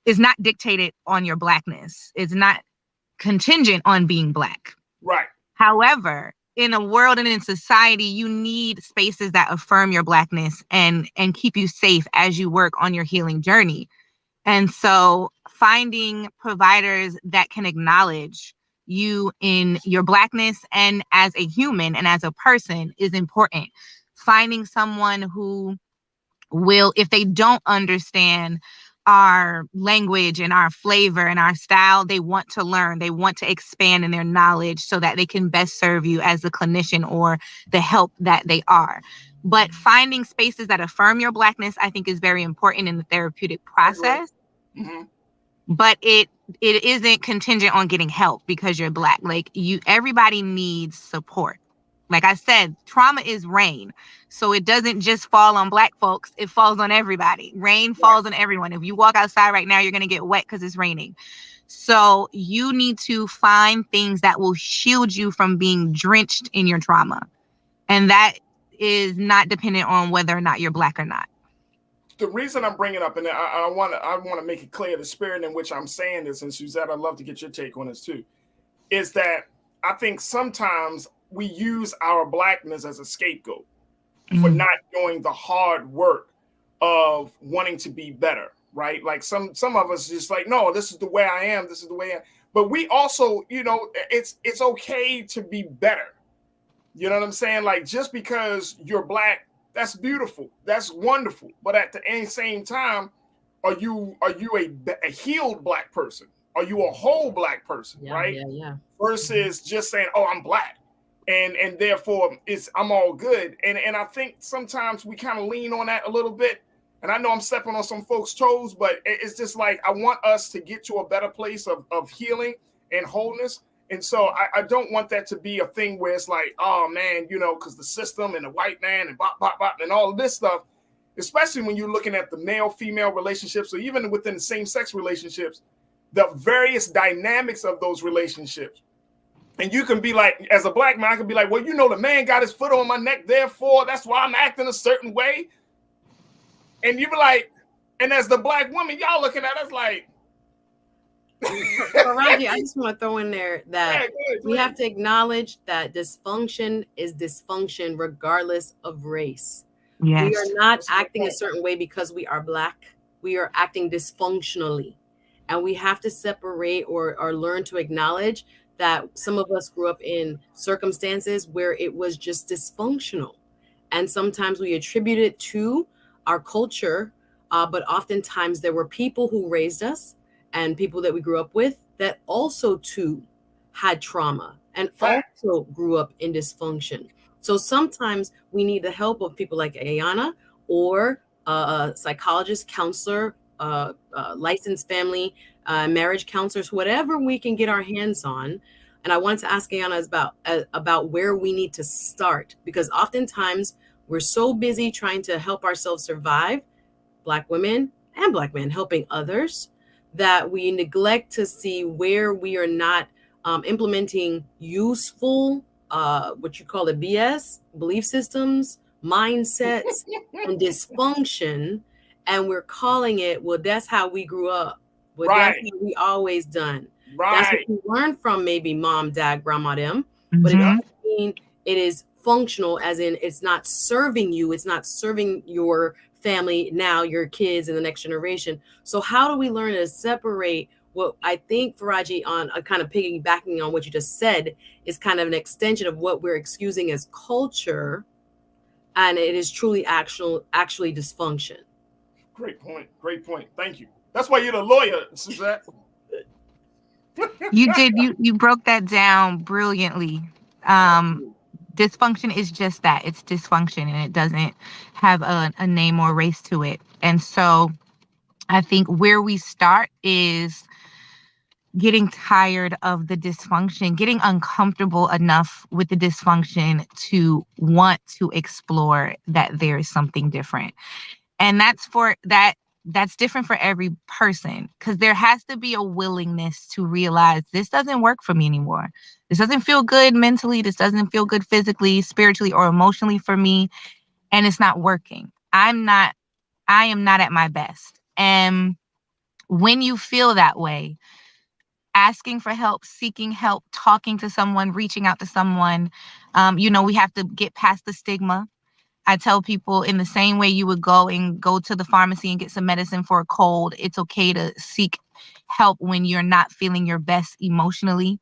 is not dictated on your blackness. It's not contingent on being black. Right. However, in a world and in society, you need spaces that affirm your blackness and keep you safe as you work on your healing journey. And so finding providers that can acknowledge you in your blackness and as a human and as a person is important. Finding someone who will, if they don't understand our language and our flavor and our style, they want to learn, they want to expand in their knowledge so that they can best serve you as the clinician or the help that they are. But finding spaces that affirm your blackness, I think, is very important in the therapeutic process. Mm-hmm. But it isn't contingent on getting help because you're black. Like everybody needs support. Like I said, trauma is rain. So it doesn't just fall on black folks. It falls on everybody. Rain falls on everyone. If you walk outside right now, you're going to get wet because it's raining. So you need to find things that will shield you from being drenched in your trauma. And that is not dependent on whether or not you're Black or not. The reason I'm bringing up, and I want to make it clear the spirit in which I'm saying this, and Suzette, I'd love to get your take on this too, is that I think sometimes we use our Blackness as a scapegoat for not doing the hard work of wanting to be better, right? Like some of us just like, no, this is the way I am. This is the way I am. But we also, it's okay to be better. You know what I'm saying? Like just because you're Black, that's beautiful. That's wonderful. But at the same time, are you a healed Black person? Are you a whole Black person, right? Yeah. Versus just saying, oh, I'm Black. And therefore I'm all good. And I think sometimes we kind of lean on that a little bit. And I know I'm stepping on some folks' toes, but it's just like I want us to get to a better place of healing and wholeness. And so I don't want that to be a thing where it's like, oh man, because the system and the white man and bop, bop, bop, and all of this stuff, especially when you're looking at the male-female relationships or even within the same-sex relationships, the various dynamics of those relationships. And you can be like, as a Black man, I can be like, well, the man got his foot on my neck, therefore that's why I'm acting a certain way. And you be like, and as the Black woman, y'all looking at us like, Farajii, I just want to throw in there that we have to acknowledge that dysfunction is dysfunction regardless of race. Yes. We are not acting a certain way because we are Black. We are acting dysfunctionally. And we have to separate or learn to acknowledge that some of us grew up in circumstances where it was just dysfunctional. And sometimes we attribute it to our culture, but oftentimes there were people who raised us and people that we grew up with that also too had trauma and also grew up in dysfunction. So sometimes we need the help of people like Ayana or a psychologist, counselor, licensed family, marriage counselors, whatever we can get our hands on. And I wanted to ask Ayana about where we need to start, because oftentimes we're so busy trying to help ourselves survive, Black women and Black men helping others, that we neglect to see where we are not implementing useful, what you call it, BS, belief systems, mindsets, and dysfunction. And we're calling it, well, that's how we grew up. Well, that's what we always done. That's what we learned from maybe mom, dad, grandma, them. But it doesn't mean it is functional, as in it's not serving you. It's not serving your family now, your kids, and the next generation. So how do we learn to separate what I think, Farajii, on a kind of piggybacking on what you just said, is kind of an extension of what we're excusing as culture, and it is truly actually dysfunction. Great point. Thank you. That's why you're the lawyer, Suzette. You broke that down brilliantly. Dysfunction is just that. It's dysfunction, and it doesn't have a name or race to it. And so I think where we start is getting tired of the dysfunction, getting uncomfortable enough with the dysfunction to want to explore that there is something different. And that's different for every person, because there has to be a willingness to realize this doesn't work for me anymore. This doesn't feel good mentally. This doesn't feel good physically, spiritually, or emotionally for me. And it's not working. I am not at my best. And when you feel that way, asking for help, seeking help, talking to someone, reaching out to someone, we have to get past the stigma. I tell people, in the same way you would go to the pharmacy and get some medicine for a cold, it's okay to seek help when you're not feeling your best emotionally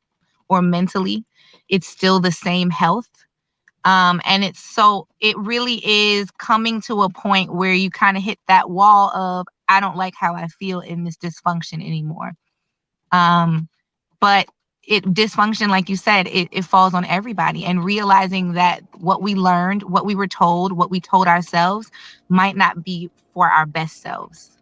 or mentally. It's still the same health. And it really is coming to a point where you kind of hit that wall of, I don't like how I feel in this dysfunction anymore. But dysfunction, like you said, it falls on everybody, and realizing that what we learned, what we were told, what we told ourselves might not be for our best selves.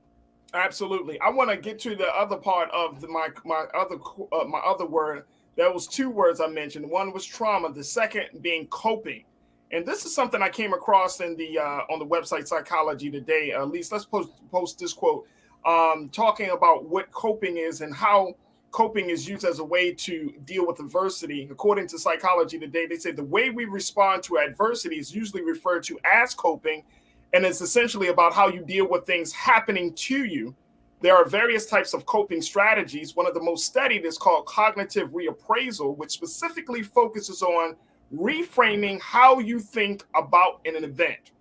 Absolutely. I want to get to the other part of my other word. There was two words I mentioned. One was trauma. The second being coping. And this is something I came across in the on the website Psychology Today. At least let's post this quote, talking about what coping is and how coping is used as a way to deal with adversity. According to Psychology Today, they say the way we respond to adversity is usually referred to as coping, and it's essentially about how you deal with things happening to you. There are various types of coping strategies. One of the most studied is called cognitive reappraisal, which specifically focuses on reframing how you think about an event.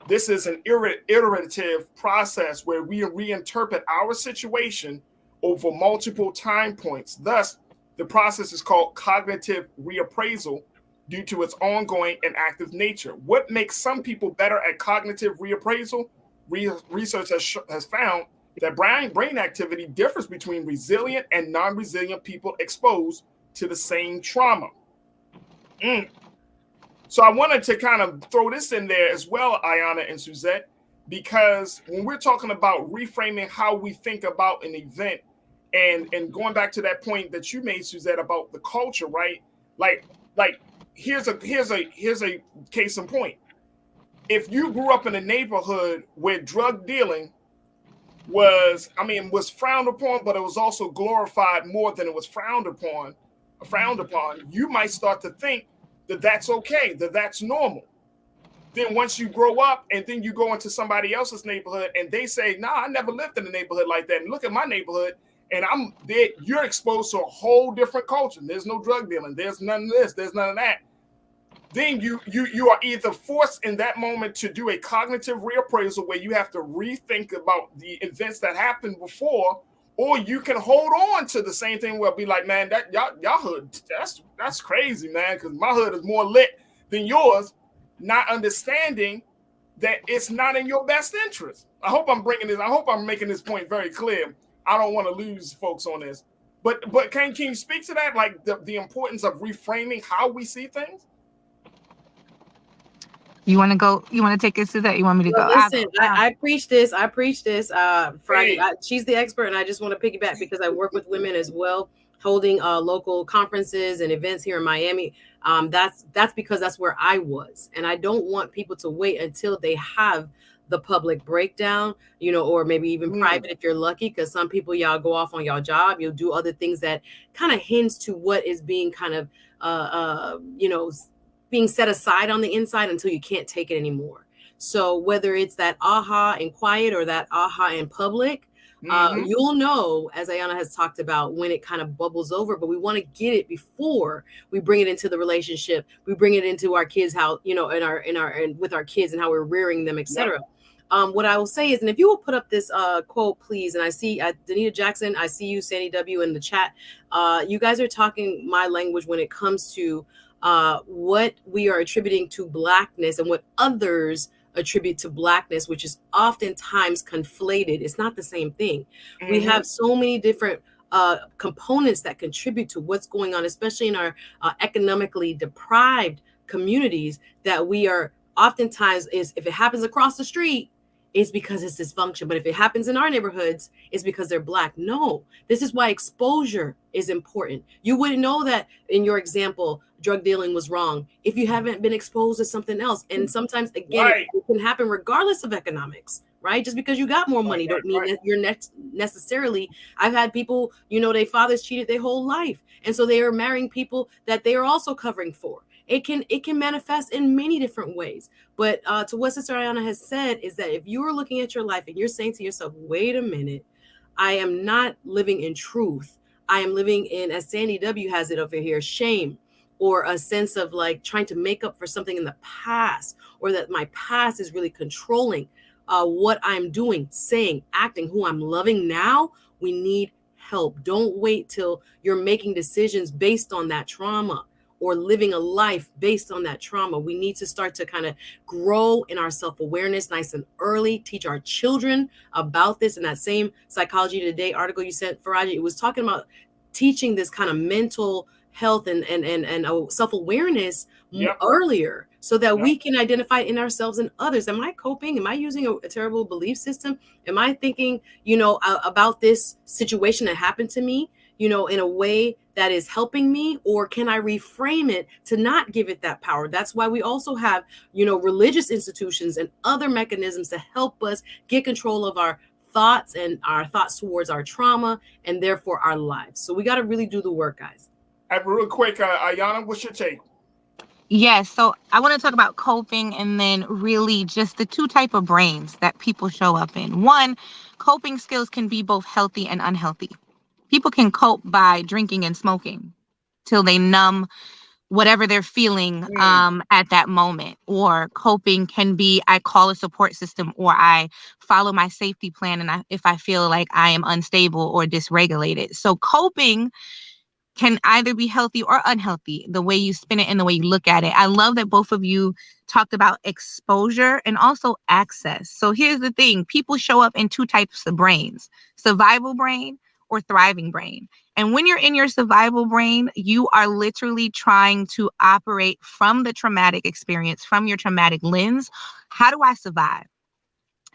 This is an iterative process where we reinterpret our situation over multiple time points. Thus, the process is called cognitive reappraisal due to its ongoing and active nature. What makes some people better at cognitive reappraisal? Research has found that brain activity differs between resilient and non-resilient people exposed to the same trauma. So I wanted to kind of throw this in there as well, Ayana and Suzette, because when we're talking about reframing how we think about an event, and going back to that point that you made, Suzette, about the culture, right? Like here's a case in point. If you grew up in a neighborhood where drug dealing was frowned upon, but it was also glorified more than it was frowned upon, you might start to think that that's okay, that that's normal. Then once you grow up and then you go into somebody else's neighborhood and they say, nah, I never lived in a neighborhood like that. And look at my neighborhood, and I'm there, you're exposed to a whole different culture. There's no drug dealing, there's none of this, there's none of that. Then you are either forced in that moment to do a cognitive reappraisal where you have to rethink about the events that happened before, or you can hold on to the same thing where be like, man, that y'all hood, that's crazy, man, because my hood is more lit than yours, not understanding that it's not in your best interest. I hope I'm making this point very clear. I don't want to lose folks on this. But can you speak to that, like the importance of reframing how we see things? You want to go? You want to take us to that? You want me to go? Listen, I preach this. Friday, she's the expert, and I just want to piggyback because I work with women as well, holding local conferences and events here in Miami. That's because that's where I was, and I don't want people to wait until they have the public breakdown, or maybe even private if you're lucky, because some people, y'all go off on y'all job, you'll do other things that kind of hints to what is being kind of being set aside on the inside until you can't take it anymore. So whether it's that aha in quiet or that aha in public, you'll know, as Ayana has talked about, when it kind of bubbles over, but we want to get it before we bring it into the relationship. We bring it into our kids, how, and with our kids and how we're rearing them, etc. What I will say is, and if you will put up this quote, please, and I see Danita Jackson, I see you, Sandy W, in the chat. You guys are talking my language when it comes to what we are attributing to Blackness and what others attribute to Blackness, which is oftentimes conflated. It's not the same thing. We have so many different components that contribute to what's going on, especially in our economically deprived communities, that we are oftentimes if it happens across the street, it's because it's dysfunction. But if it happens in our neighborhoods, it's because they're Black. No, this is why exposure is important. You wouldn't know that in your example, drug dealing was wrong if you haven't been exposed to something else. And sometimes, again, it can happen regardless of economics, right? Just because you got more money don't mean that you're necessarily. I've had people, their fathers cheated their whole life, and so they are marrying people that they are also covering for. It can manifest in many different ways. But to what Sister Ayana has said is that if you are looking at your life and you're saying to yourself, wait a minute, I am not living in truth. I am living in, as Sandy W has it over here, shame, or a sense of like trying to make up for something in the past, or that my past is really controlling what I'm doing, saying, acting, who I'm loving now. We need help. Don't wait till you're making decisions based on that trauma or living a life based on that trauma. We need to start to kind of grow in our self-awareness nice and early, teach our children about this. In that same Psychology Today article you sent, Farajii, it was talking about teaching this kind of mental health and self-awareness earlier, so that we can identify in ourselves and others. Am I coping? Am I using a terrible belief system? Am I thinking, about this situation that happened to me, in a way that is helping me? Or can I reframe it to not give it that power? That's why we also have, religious institutions and other mechanisms to help us get control of our thoughts and our thoughts towards our trauma and therefore our lives. So we got to really do the work, guys. Real quick, Ayana, what's your take? Yes, so I want to talk about coping and then really just the two type of brains that people show up in. One, coping skills can be both healthy and unhealthy. People can cope by drinking and smoking till they numb whatever they're feeling at that moment. Or coping can be, I call a support system, or I follow my safety plan and if I feel like I am unstable or dysregulated. So coping can either be healthy or unhealthy, the way you spin it and the way you look at it. I love that both of you talked about exposure and also access. So here's the thing. People show up in two types of brains, survival brain or thriving brain. And when you're in your survival brain, you are literally trying to operate from the traumatic experience, from your traumatic lens. How do I survive?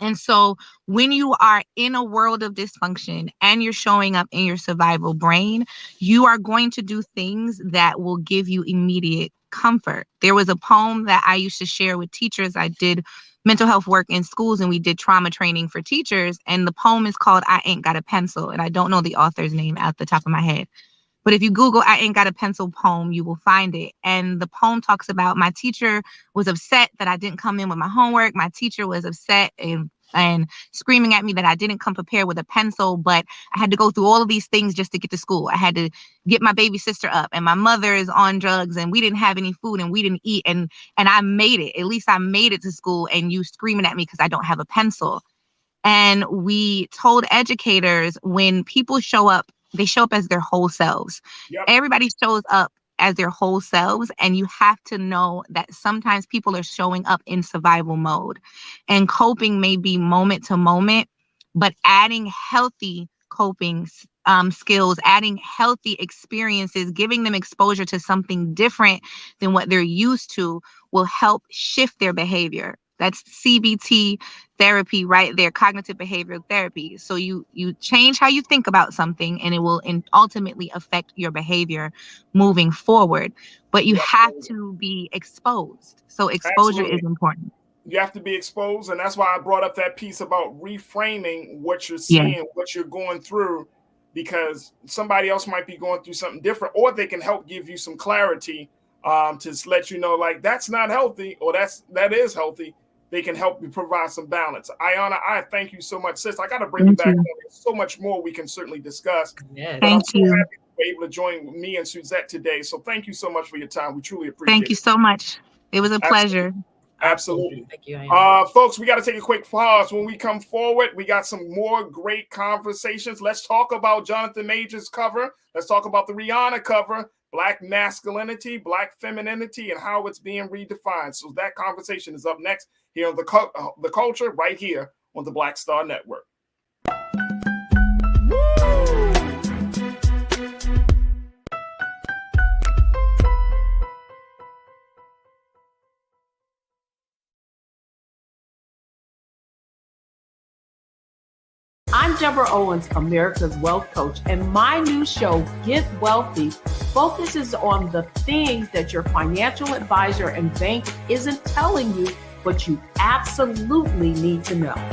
And so when you are in a world of dysfunction and you're showing up in your survival brain, you are going to do things that will give you immediate comfort. There was a poem that I used to share with teachers. I did mental health work in schools and we did trauma training for teachers. And the poem is called I Ain't Got a Pencil. And I don't know the author's name at the top of my head. But if you Google I Ain't Got a Pencil poem, you will find it. And the poem talks about my teacher was upset that I didn't come in with my homework. My teacher was upset and screaming at me that I didn't come prepared with a pencil, but I had to go through all of these things just to get to school. I had to get my baby sister up and my mother is on drugs and we didn't have any food and we didn't eat. And I made it. At least I made it to school and you screaming at me because I don't have a pencil. And we told educators when people show up, they show up as their whole selves. Yep. Everybody shows up as their whole selves. And you have to know that sometimes people are showing up in survival mode. And coping may be moment to moment, but adding healthy coping skills, adding healthy experiences, giving them exposure to something different than what they're used to will help shift their behavior. That's CBT therapy right there, cognitive behavioral therapy. So you change how you think about something and it will ultimately affect your behavior moving forward. But you have to be exposed. So exposure is important. You have to be exposed. And that's why I brought up that piece about reframing what you're seeing, what you're going through, because somebody else might be going through something different, or they can help give you some clarity to let you know, like, that's not healthy or that is healthy. They can help you provide some balance. Ayana, I thank you so much, sis. I got to bring you back. There's so much more we can certainly discuss. Yes. But I'm so happy you were able to join me and Suzette today. So thank you so much for your time. We truly appreciate it. Thank you so much. It was a pleasure. Absolutely. Thank you, Ayana. Folks, we got to take a quick pause. When we come forward, we got some more great conversations. Let's talk about Jonathan Major's cover. Let's talk about the Rihanna cover. Black masculinity, Black femininity, and how it's being redefined. So that conversation is up next here on the Culture, right here on the Black Star Network. I'm Deborah Owens, America's Wealth Coach, and my new show, Get Wealthy, focuses on the things that your financial advisor and bank isn't telling you, but you absolutely need to know.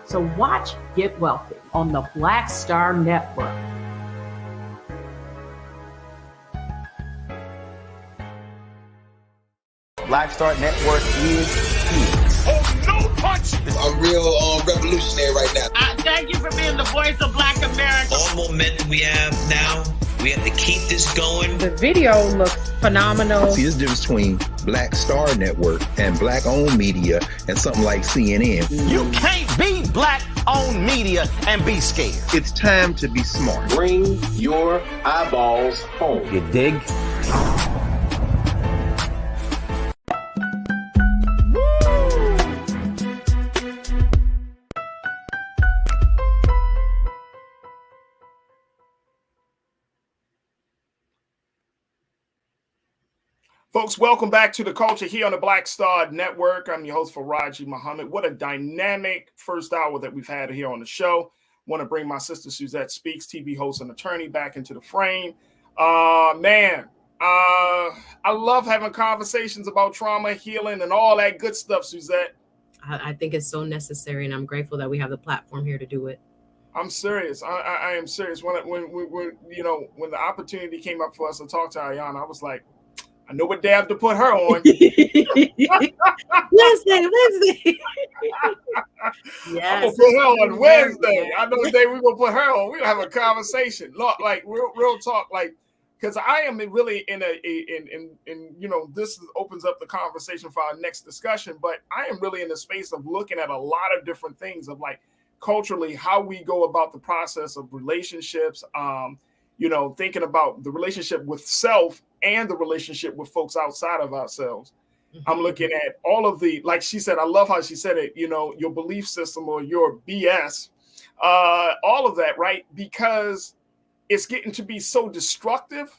So watch Get Wealthy on the Black Star Network. Black Star Network is here. Oh, no punch! I'm real revolutionary right now. Thank you for being the voice of Black America. All momentum we have now, we have to keep this going. The video looks phenomenal. See, there's a difference between Black Star Network and Black-owned media and something like CNN. You can't be Black-owned media and be scared. It's time to be smart. Bring your eyeballs home. You dig? Folks, welcome back to The Culture here on the Black Star Network. I'm your host, Farajii Muhammad. What a dynamic first hour that we've had here on the show. Want to bring my sister Suzette Speaks, TV host and attorney, back into the frame. I love having conversations about trauma, healing, and all that good stuff, Suzette. I think it's so necessary, and I'm grateful that we have the platform here to do it. I'm serious. I am serious. When you know, when the opportunity came up for us to talk to Ayana, I was like, I know what day I have to put her on. Wednesday. Yes, I'm gonna put her on Wednesday. I know the day we're gonna put her on. We're gonna have a conversation. Like real talk. Like, because I am really in you know, this opens up the conversation for our next discussion. But I am really in the space of looking at a lot of different things of like culturally how we go about the process of relationships. You know, thinking about the relationship with self and the relationship with folks outside of ourselves. I'm looking at all of the, like she said, I love how she said it, you know, your belief system or your BS, all of that, right? Because it's getting to be so destructive.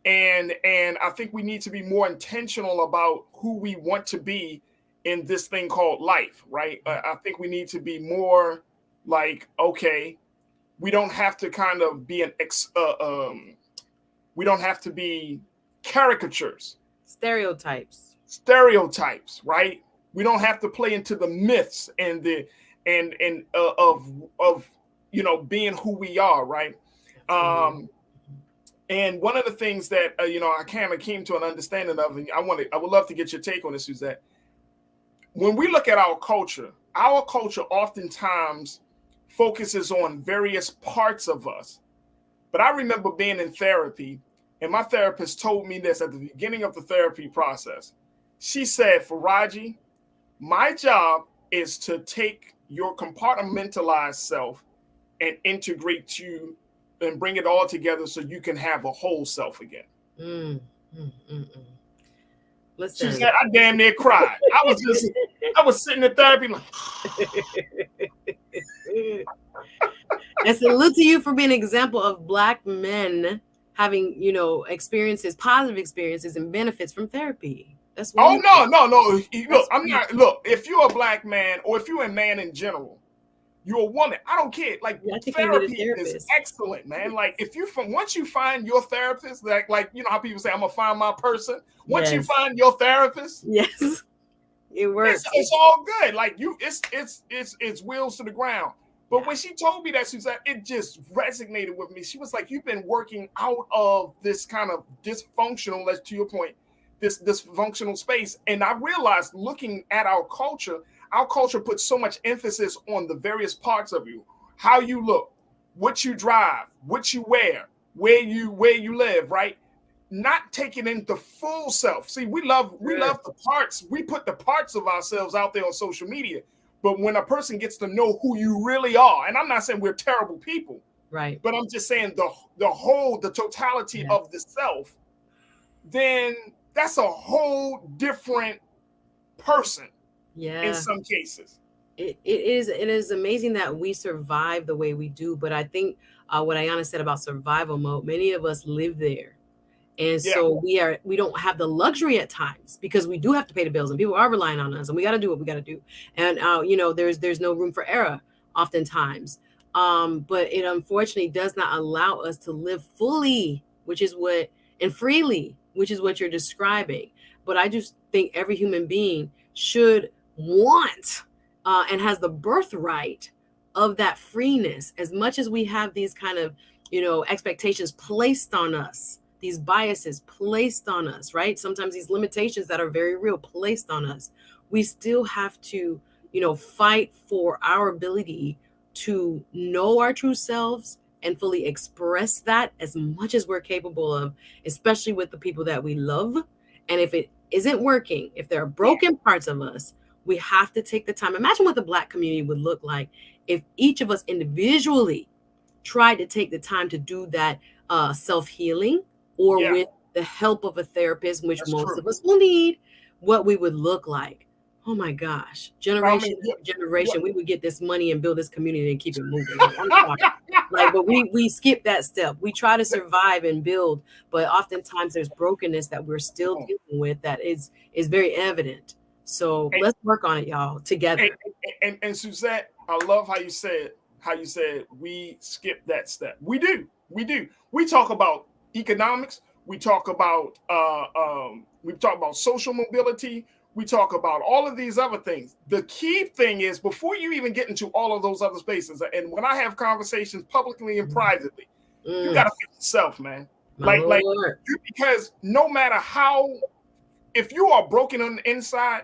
And I think we need to be more intentional about who we want to be in this thing called life, right? I think we need to be more like, okay, we don't have to kind of be we don't have to be caricatures. Stereotypes, right? We don't have to play into the myths and the of you know, being who we are, right? And one of the things that you know, I kind of came to an understanding of, and I would love to get your take on this, is that when we look at our culture oftentimes focuses on various parts of us. But I remember being in therapy, and my therapist told me this at the beginning of the therapy process. She said, Farajii, my job is to take your compartmentalized self and integrate you and bring it all together so you can have a whole self again. Listen. She said, I damn near cried. I was sitting in therapy like, and salute to you for being an example of Black men having, you know, positive experiences and benefits from therapy. That's no. Look, I'm not. Look, if you're a Black man or if you're a man in general, you're a woman. I don't care. Like, therapy is excellent, man. Like, once you find your therapist, like you know how people say, I'm gonna find my person. Once you find your therapist, yes, it works. It's all good. Like it's wheels to the ground. But when she told me that, Suzette, it just resonated with me. She was like, you've been working out of this kind of dysfunctional, to your point, this dysfunctional space. And I realized, looking at our culture puts so much emphasis on the various parts of you, how you look, what you drive, what you wear, where you live, right? Not taking in the full self. See, we love the parts. We put the parts of ourselves out there on social media. But when a person gets to know who you really are, and I'm not saying we're terrible people, right? But I'm just saying the totality of the self, then that's a whole different person. Yeah. In some cases. It is amazing that we survive the way we do. But I think what Ayana said about survival mode, many of us live there. And so we don't have the luxury at times, because we do have to pay the bills and people are relying on us, and we got to do what we got to do. And you know, there's no room for error oftentimes. But it unfortunately does not allow us to live fully, and freely, which is what you're describing. But I just think every human being should want and has the birthright of that freeness, as much as we have these kind of, you know, expectations placed on us, these biases placed on us, right? Sometimes these limitations that are very real placed on us. We still have to, you know, fight for our ability to know our true selves and fully express that as much as we're capable of, especially with the people that we love. And if it isn't working, if there are broken parts of us, we have to take the time. Imagine what the Black community would look like if each of us individually tried to take the time to do that self-healing, or with the help of a therapist, which most of us will need, what we would look like. Oh my gosh, generation we would get this money and build this community and keep it moving. But we skip that step. We try to survive and build, but oftentimes there's brokenness that we're still dealing with that is very evident. So let's work on it, y'all, together. And Suzette, I love how you said we skip that step. We do. We talk about economics. We talk about social mobility. We talk about all of these other things. The key thing is before you even get into all of those other spaces, and when I have conversations publicly and privately, you got to fix yourself, man. Because no matter how, if you are broken on the inside,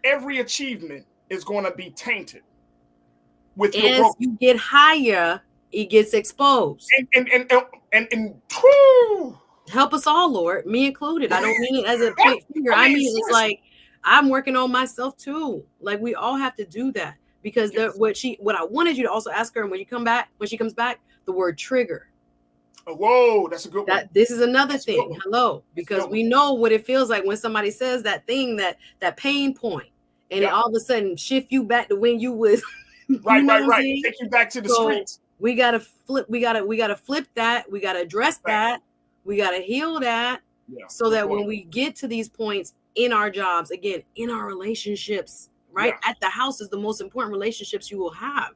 every achievement is going to be tainted with your broken. As you get higher, it gets exposed. And whew, help us all, Lord, me included. I don't mean it as a point finger. I mean it's like I'm working on myself too. Like we all have to do that because what I wanted you to also ask her, and when she comes back, the word trigger. Oh, whoa, that's a good one. This is another thing. Hello, because we know what it feels like when somebody says that thing, that pain point, and it all of a sudden shift you back to when you was right. Take you back to the streets. We gotta flip. We gotta flip that. We gotta address that. We gotta heal that. So that when we get to these points in our jobs, again, in our relationships, right at the house is the most important relationships you will have.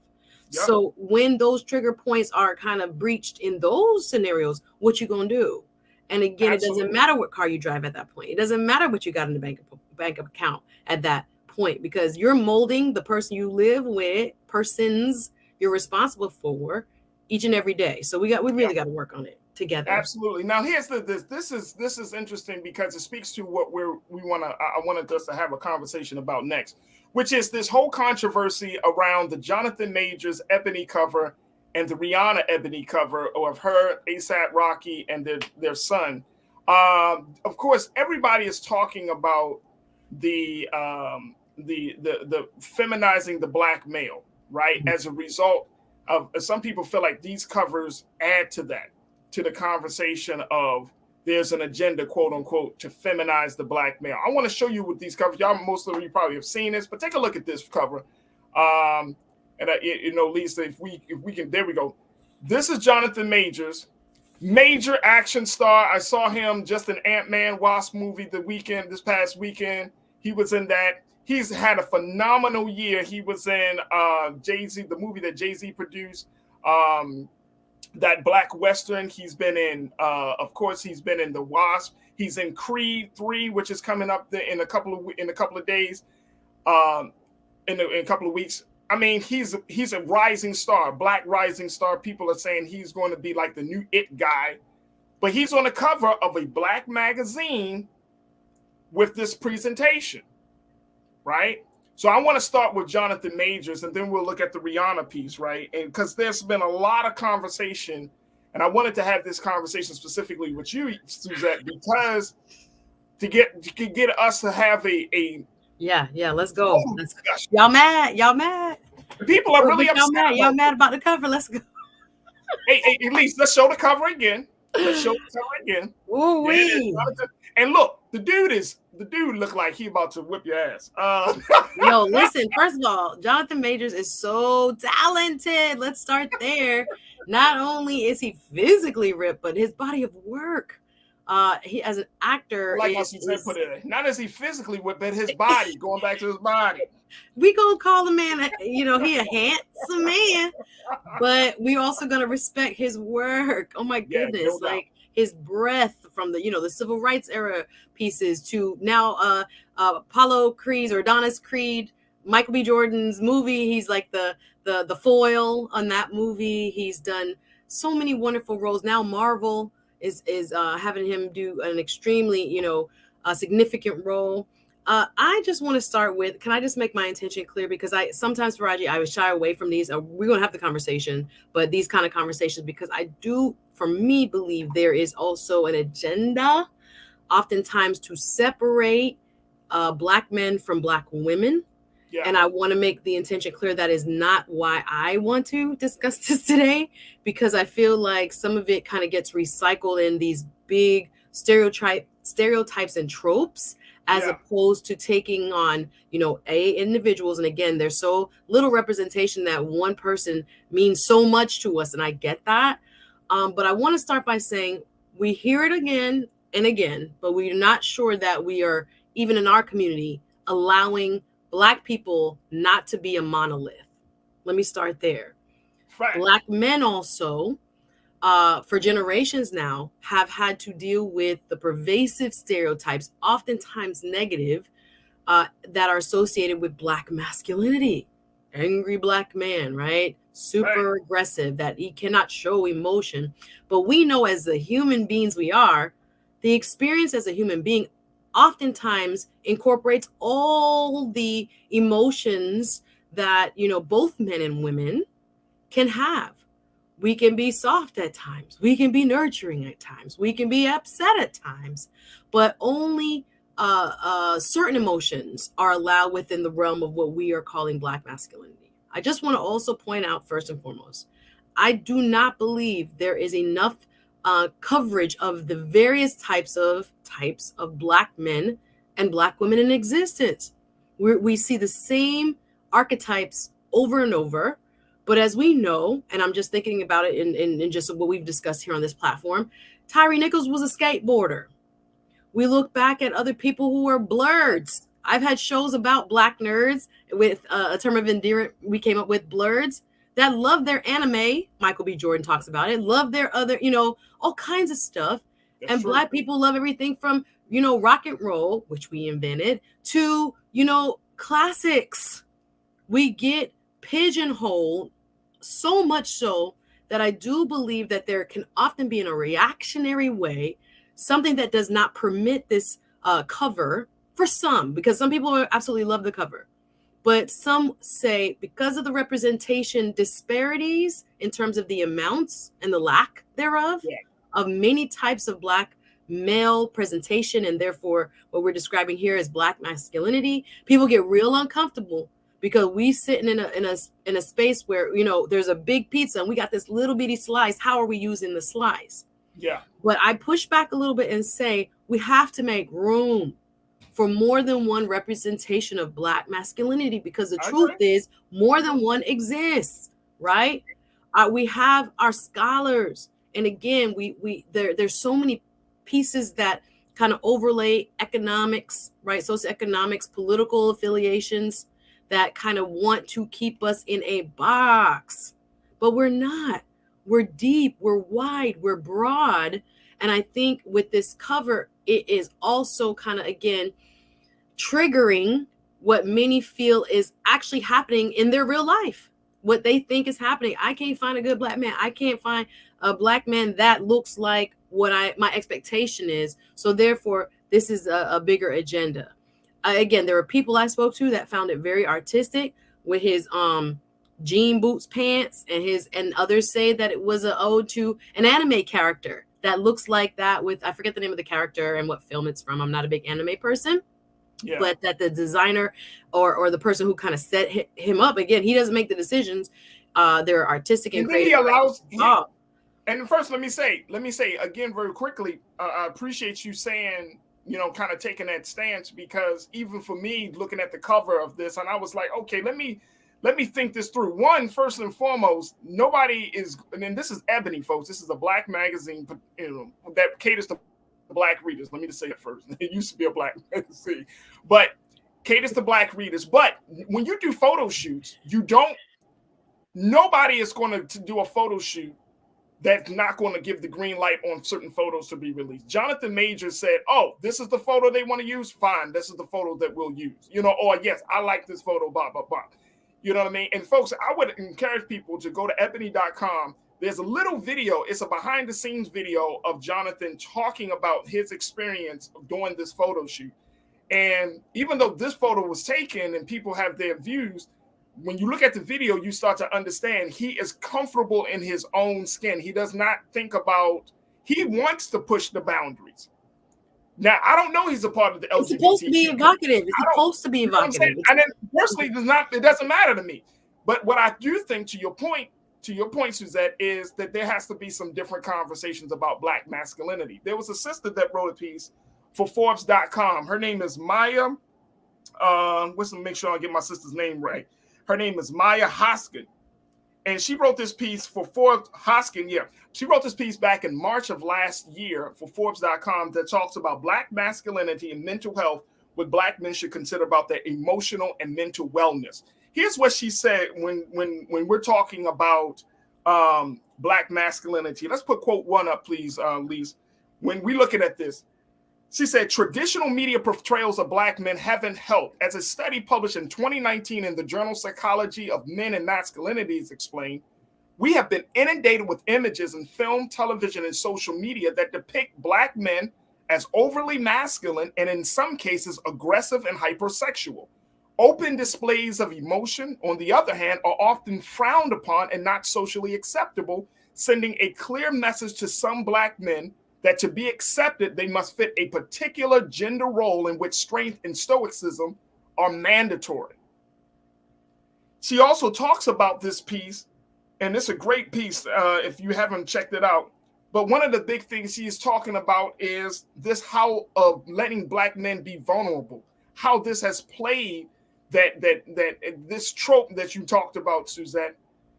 So when those trigger points are kind of breached in those scenarios, what you gonna do? And again, It doesn't matter what car you drive at that point. It doesn't matter what you got in the bank account at that point, because you're molding the person you live with, persons you're responsible for each and every day. So we really got to work on it together. Absolutely. Now here's this is interesting because it speaks to what I wanted us to have a conversation about next, which is this whole controversy around the Jonathan Majors ebony cover and the Rihanna ebony cover of her, A$AP Rocky, and their son. Of course, everybody is talking about the feminizing the black male, right? Mm-hmm. As a result of some people feel like these covers add to the conversation of there's an agenda, quote unquote, to feminize the black male. I want to show you with these covers. Most of you probably have seen this, but take a look at this cover. Lisa, if we can, there we go. This is Jonathan Majors, major action star. I saw him just in Ant-Man Wasp movie this past weekend. He was in that. He's had a phenomenal year. He was in Jay-Z, the movie that Jay-Z produced, that Black Western. He's been in, of course, he's been in The Wasp. He's in Creed 3, which is coming up in a couple of days, in a couple of weeks. I mean, he's a rising star, black rising star. People are saying he's going to be like the new it guy, but he's on the cover of a black magazine with this presentation, right? So I want to start with Jonathan Majors, and then we'll look at the Rihanna piece, right? And because there's been a lot of conversation, and I wanted to have this conversation specifically with you, Suzette, because to get us to have a let's go. Y'all mad? People are really upset. Y'all mad about the cover? Let's go. Hey, at least let's show the cover again. Ooh-wee. And look, the dude look like he about to whip your ass. Yo, listen, first of all, Jonathan Majors is so talented. Let's start there. Not only is he physically ripped, but his body of work. He as an actor, not as he physically whipped, but his body, going back to his body. We gonna call the man, he a handsome man, but we also gonna respect his work. Oh my goodness, his breath from the civil rights era pieces to now Apollo Creed's or Adonis Creed, Michael B. Jordan's movie. He's like the foil on that movie. He's done so many wonderful roles. Now Marvel is having him do an extremely significant role. I just want to start with, can I just make my intention clear? Because sometimes, Farajii, I would shy away from these. We're going to have the conversation, but these kind of conversations, because I do, for me, believe there is also an agenda, oftentimes, to separate Black men from Black women. Yeah. And I want to make the intention clear that is not why I want to discuss this today, because I feel like some of it kind of gets recycled in these big stereotypes and tropes, as opposed to taking on, individuals. And again, there's so little representation that one person means so much to us. And I get that. But I want to start by saying we hear it again and again, but we're not sure that we are, even in our community, allowing Black people not to be a monolith. Let me start there. Right. Black men also, for generations now, have had to deal with the pervasive stereotypes, oftentimes negative, that are associated with Black masculinity. Angry Black man, right? Super aggressive, that he cannot show emotion. But we know, as the human beings we are, the experience as a human being oftentimes incorporates all the emotions that, both men and women can have. We can be soft at times. We can be nurturing at times. We can be upset at times, but only certain emotions are allowed within the realm of what we are calling Black masculinity. I just want to also point out, first and foremost, I do not believe there is enough coverage of the various types of Black men and Black women in existence. We see the same archetypes over and over. But as we know, and I'm just thinking about it in just what we've discussed here on this platform, Tyree Nichols was a skateboarder. We look back at other people who were blurs. I've had shows about Black nerds with a term of endearment we came up with, blurs, that love their anime. Michael B. Jordan talks about it. Love their other, all kinds of stuff. That's and true. Black people love everything from, rock and roll, which we invented, to, classics. We get pigeonholed so much so that I do believe that there can often be, in a reactionary way, something that does not permit this cover for some, because some people absolutely love the cover. But some say, because of the representation disparities in terms of the amounts and the lack thereof of many types of Black male presentation, and therefore what we're describing here as Black masculinity, people get real uncomfortable because we sitting in a space where, there's a big pizza and we got this little bitty slice. How are we using the slice? Yeah. But I push back a little bit and say we have to make room for more than one representation of Black masculinity, because the truth is more than one exists, right? We have our scholars, and again, there's so many pieces that kind of overlay economics, right? Socioeconomics, political affiliations that kind of want to keep us in a box, but we're not. We're deep, we're wide, we're broad. And I think with this cover, it is also kind of, again, triggering what many feel is actually happening in their real life, what they think is happening. I can't find a good Black man. I can't find a Black man that looks like what my expectation is. So therefore, this is a bigger agenda. Again, there were people I spoke to that found it very artistic with his jean boots pants, and others say that it was an ode to an anime character that looks like that, with, I forget the name of the character and what film it's from. I'm not a big anime person, but that the designer or the person who kind of set him up, again, he doesn't make the decisions. They're artistic and creative. He allows. And first, let me say again very quickly, I appreciate you saying, kind of taking that stance, because even for me, looking at the cover of this, and I was like, okay, let me think this through. One, first and foremost, nobody is, and this is Ebony, folks. This is a Black magazine, that caters to Black readers. Let me just say it first. It used to be a Black magazine, but caters to Black readers. But when you do photo shoots, nobody is going to do a photo shoot that's not going to give the green light on certain photos to be released. Jonathan Majors said, oh, this is the photo they want to use? Fine, this is the photo that we'll use. Or yes, I like this photo, blah, blah, blah. You know what I mean? And folks, I would encourage people to go to ebony.com. There's a little video. It's a behind the scenes video of Jonathan talking about his experience of doing this photo shoot. And even though this photo was taken and people have their views, when you look at the video, you start to understand he is comfortable in his own skin. He does not think about, he wants to push the boundaries. Now, I don't know he's a part of the LGBT. It's supposed to be evocative. It's supposed to be evocative. And then personally, it doesn't matter to me. But what I do think, to your point, Suzette, is that there has to be some different conversations about Black masculinity. There was a sister that wrote a piece for Forbes.com. Her name is Maya. Let's make sure I get my sister's name right. Her name is Maya Hoskin. And she wrote this piece for Forbes. Hoskin, yeah. She wrote this piece back in March of last year for Forbes.com that talks about Black masculinity and mental health, what Black men should consider about their emotional and mental wellness. Here's what she said when we're talking about Black masculinity. Let's put quote one up, please, Lise. When we're looking at this, She said, traditional media portrayals of Black men haven't helped. As a study published in 2019 in the journal Psychology of Men and Masculinity explained, we have been inundated with images in film, television, and social media that depict Black men as overly masculine and in some cases aggressive and hypersexual. Open displays of emotion, on the other hand, are often frowned upon and not socially acceptable, sending a clear message to some Black men that to be accepted, they must fit a particular gender role in which strength and stoicism are mandatory. She also talks about this piece, and it's a great piece if you haven't checked it out. But one of the big things she's talking about is this, how of letting Black men be vulnerable, how this has played that this trope that you talked about, Suzette,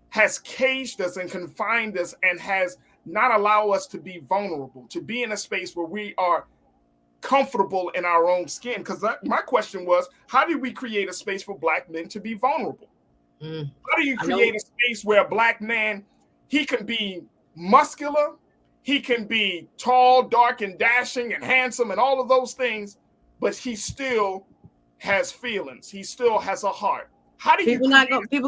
has caged us and confined us and has not allow us to be vulnerable, to be in a space where we are comfortable in our own skin. Because my question was, how do we create a space for Black men to be vulnerable? How do you create a space where a Black man, he can be muscular, he can be tall, dark, and dashing, and handsome, and all of those things, but he still has feelings. He still has a heart. How do people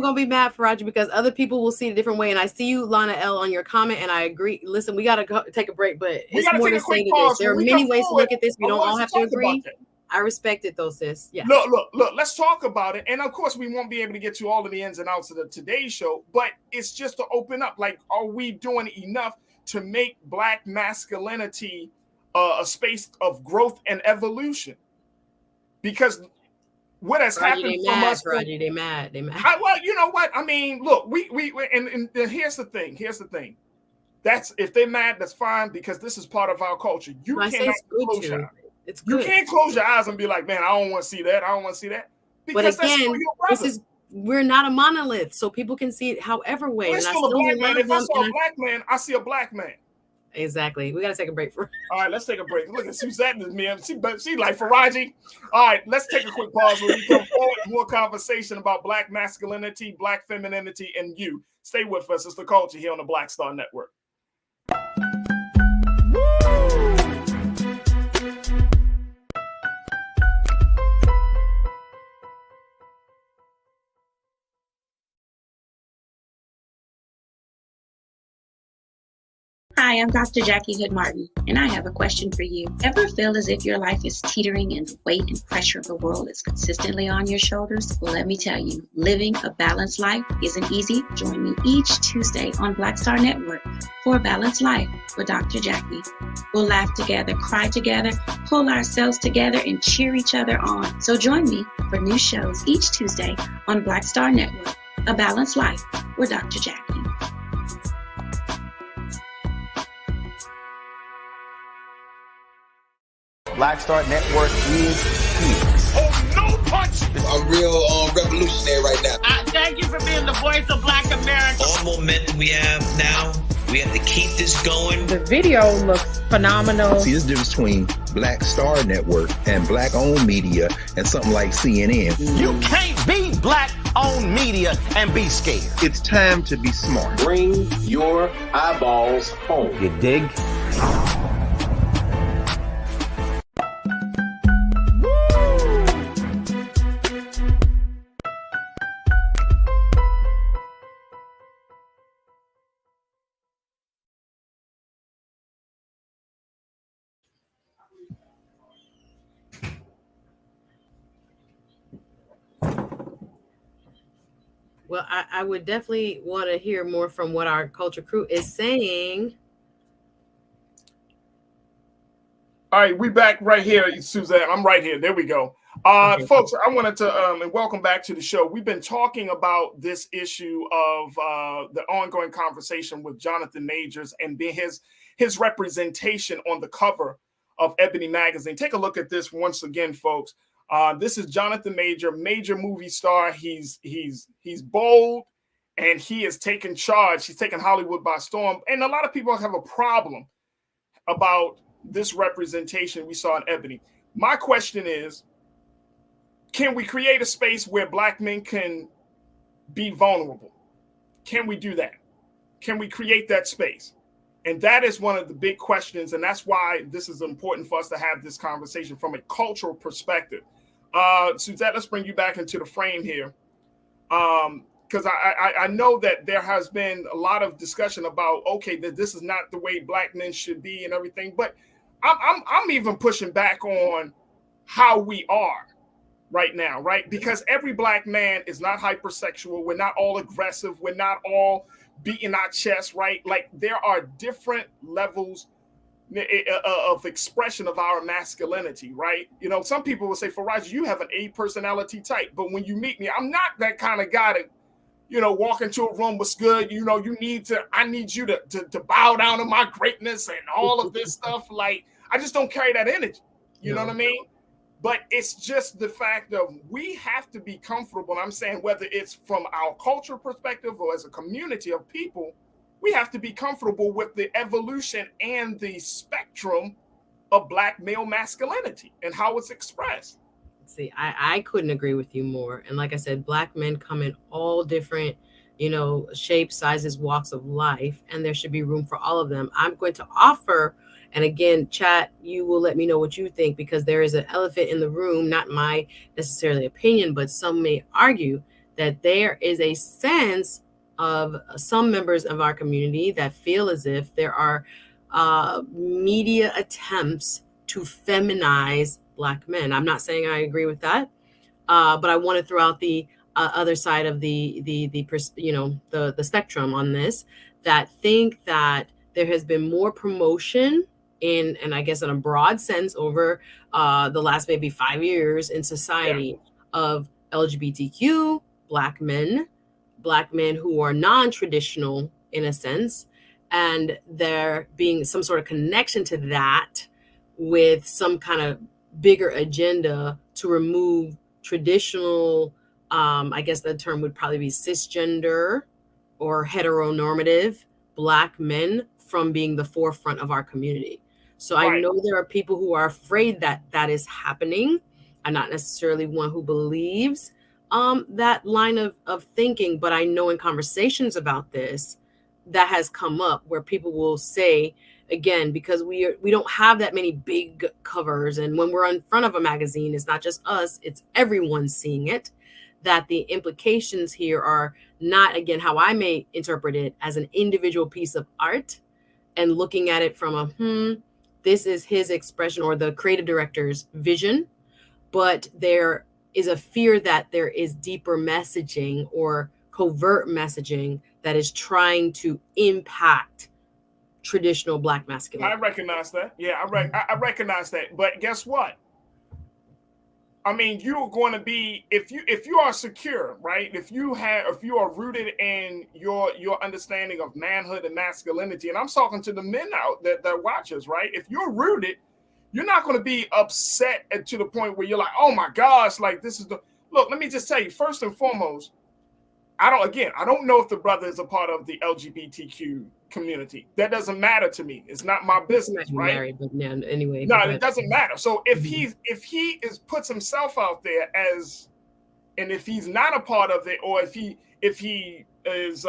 gonna be mad, Farajii, because other people will see it a different way. And I see you, Lana L, on your comment, and I agree. Listen, we gotta take a break, but it's more to say to this. There are many ways to look at this. We don't all have to agree. I respect it though, sis. Yeah. Look, let's talk about it. And of course, we won't be able to get to all of the ins and outs of the Today Show, but it's just to open up. Like, are we doing enough to make Black masculinity a space of growth and evolution? Because what has happened from us? Farajii, they mad. Well, you know what? I mean, look, we and here's the thing. That's, if they're mad, that's fine, because this is part of our culture. You cannot close your eyes. It's good. You can't close your eyes and be like, man, I don't want to see that. I don't want to see that. Because but again, we're not a monolith, so people can see it however way. We're still a Black man. If I saw a Black man, I see a Black man. Exactly. We got to take a break. All right, let's take a break. Look at Suzette, man. She like Farajii. All right, let's take a quick pause when we come forward. More conversation about Black masculinity, Black femininity, and you. Stay with us. It's The Culture here on the Black Star Network. Hi, I'm Dr. Jackie Hood Martin, and I have a question for you. Ever feel as if your life is teetering and the weight and pressure of the world is consistently on your shoulders? Well, let me tell you, living a balanced life isn't easy. Join me each Tuesday on Black Star Network for A Balanced Life with Dr. Jackie. We'll laugh together, cry together, pull ourselves together, and cheer each other on. So join me for new shows each Tuesday on Black Star Network, A Balanced Life with Dr. Jackie. Black Star Network is here. Oh, no punch! I'm real revolutionary right now. Thank you for being the voice of Black America. All momentum we have now, we have to keep this going. The video looks phenomenal. See, there's a difference between Black Star Network and Black-owned media and something like CNN. You can't be Black-owned media and be scared. It's time to be smart. Bring your eyeballs home. You dig? Well, I would definitely want to hear more from what our culture crew is saying. All right, we back right here, Suzette. I'm right here. There we go. Okay. Folks, I wanted to and welcome back to the show. We've been talking about this issue of the ongoing conversation with Jonathan Majors and his representation on the cover of Ebony magazine. Take a look at this once again, folks. This is Jonathan major movie star. He's bold, and he has taken charge. He's taken Hollywood by storm. And a lot of people have a problem about this representation we saw in Ebony. My question is, can we create a space where Black men can be vulnerable? Can we do that? Can we create that space? And that is one of the big questions. And that's why this is important for us to have this conversation from a cultural perspective. Suzette, let's bring you back into the frame here. Because I know that there has been a lot of discussion about, okay, that this is not the way Black men should be and everything. But I'm even pushing back on how we are right now, right? Because every Black man is not hypersexual. We're not all aggressive. We're not all beating our chest, right? Like there are different levels of expression of our masculinity, right? You know, some people will say, Farajii, you have an A personality type, but when you meet me, I'm not that kind of guy to, you know, walk into a room, what's good, you know, I need you to bow down to my greatness and all of this stuff. Like, I just don't carry that energy. You know what I mean? But it's just the fact of we have to be comfortable. I'm saying whether it's from our cultural perspective or as a community of people, we have to be comfortable with the evolution and the spectrum of Black male masculinity and how it's expressed. See, I couldn't agree with you more. And like I said, Black men come in all different, you know, shapes, sizes, walks of life, and there should be room for all of them. I'm going to offer, and again, chat, you will let me know what you think, because there is an elephant in the room, not my necessarily opinion, but some may argue that there is a sense of some members of our community that feel as if there are media attempts to feminize Black men. I'm not saying I agree with that, but I want to throw out the other side of the spectrum on this, that think that there has been more promotion and I guess in a broad sense over the last maybe 5 years in society of LGBTQ Black men who are non-traditional in a sense, and there being some sort of connection to that with some kind of bigger agenda to remove traditional, I guess the term would probably be cisgender or heteronormative Black men from being the forefront of our community. So I know there are people who are afraid that that is happening. I'm not necessarily one who believes that line of thinking, but I know in conversations about this, that has come up where people will say, again, because we don't have that many big covers, and when we're in front of a magazine, it's not just us, it's everyone seeing it, that the implications here are not, again, how I may interpret it as an individual piece of art and looking at it from this is his expression or the creative director's vision, but there is a fear that there is deeper messaging or covert messaging that is trying to impact traditional Black masculinity. I recognize that. Yeah, I recognize that. But guess what? I mean, you're going to be, if you are secure, right? If you are rooted in your understanding of manhood and masculinity, and I'm talking to the men out that watch us, right? If you're rooted, you're not going to be upset to the point where you're like, oh my gosh, like this is look, let me just tell you, first and foremost, I don't know if the brother is a part of the LGBTQ community. That doesn't matter to me. It's not my business, right? Married, but yeah, anyway. No, it doesn't matter. So if he puts himself out there as, and if he's not a part of it, or if he is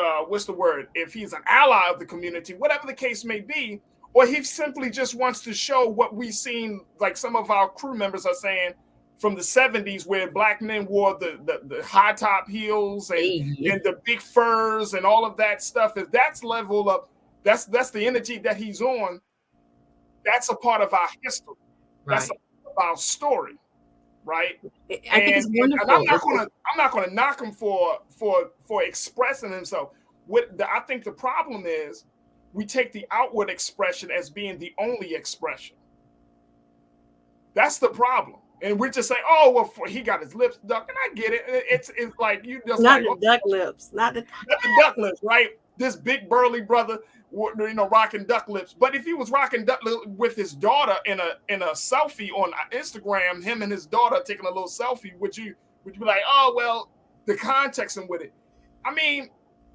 if he's an ally of the community, whatever the case may be, or he simply just wants to show what we've seen, like some of our crew members are saying, from the 70s, where Black men wore the high top heels and the big furs and all of that stuff. If that's level of that's the energy that he's on, that's a part of our history. Right. That's a part of our story, right? I think it's wonderful. And I'm not gonna knock him for expressing himself. I think the problem is we take the outward expression as being the only expression. That's the problem. And we're just saying, oh, well, he got his lips ducked, and I get it. It's like you just not the duck lips, not the duck lips, right? This big burly brother, rocking duck lips. But if he was rocking duck lips with his daughter in a selfie on Instagram, him and his daughter taking a little selfie, would you be like, oh well, the context and with it? I mean,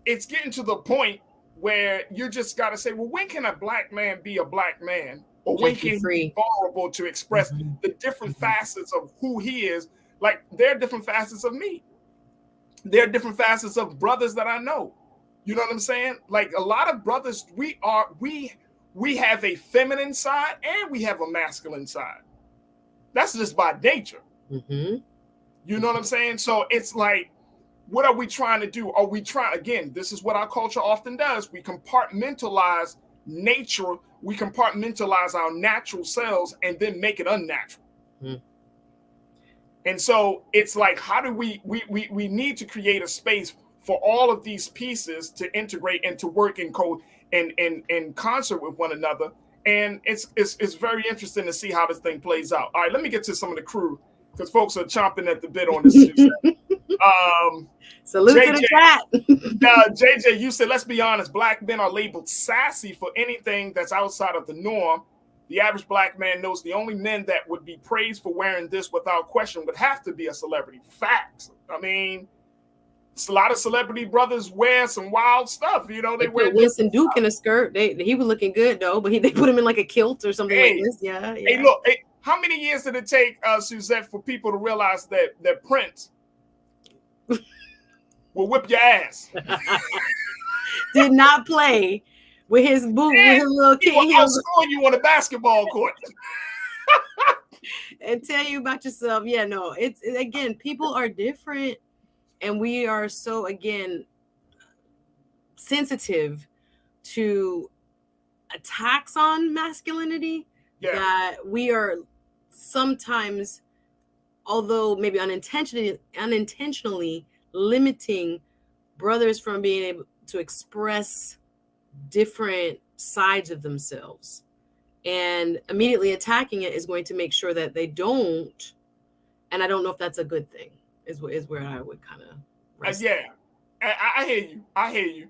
it's getting to the point where you just got to say, well, when can a Black man be a Black man? Or when can he be vulnerable to express the different facets of who he is? Like, there are different facets of me. There are different facets of brothers that I know. You know what I'm saying? Like, a lot of brothers, we we have a feminine side and we have a masculine side. That's just by nature. Mm-hmm. You know what I'm saying? So it's like, what are we trying to do? Are we trying, again, this is what our culture often does. We compartmentalize nature. We compartmentalize our natural selves and then make it unnatural. Mm. And so it's like, how do we need to create a space for all of these pieces to integrate and to work in concert with one another. And it's very interesting to see how this thing plays out. All right, let me get to some of the crew because folks are chomping at the bit on this. Salute JJ, to the chat. JJ, you said, let's be honest, black men are labeled sassy for anything that's outside of the norm. The average black man knows the only men that would be praised for wearing this without question would have to be a celebrity. Facts. I mean, a lot of celebrity brothers wear some wild stuff. You know, they wear Winston Duke in a skirt. He was looking good though, but they put him in like a kilt or something like this. Yeah. Hey, look, how many years did it take, Suzette, for people to realize that Prince will whip your ass? Did not play with his boot, with his little kid. He will outscore you on the basketball court. And tell you about yourself. Yeah, no, it's again, people are different. And we are so, again, sensitive to attacks on masculinity that we are sometimes, although maybe unintentionally limiting brothers from being able to express different sides of themselves. And immediately attacking it is going to make sure that they don't. And I don't know if that's a good thing. Is where I would kind of I hear you.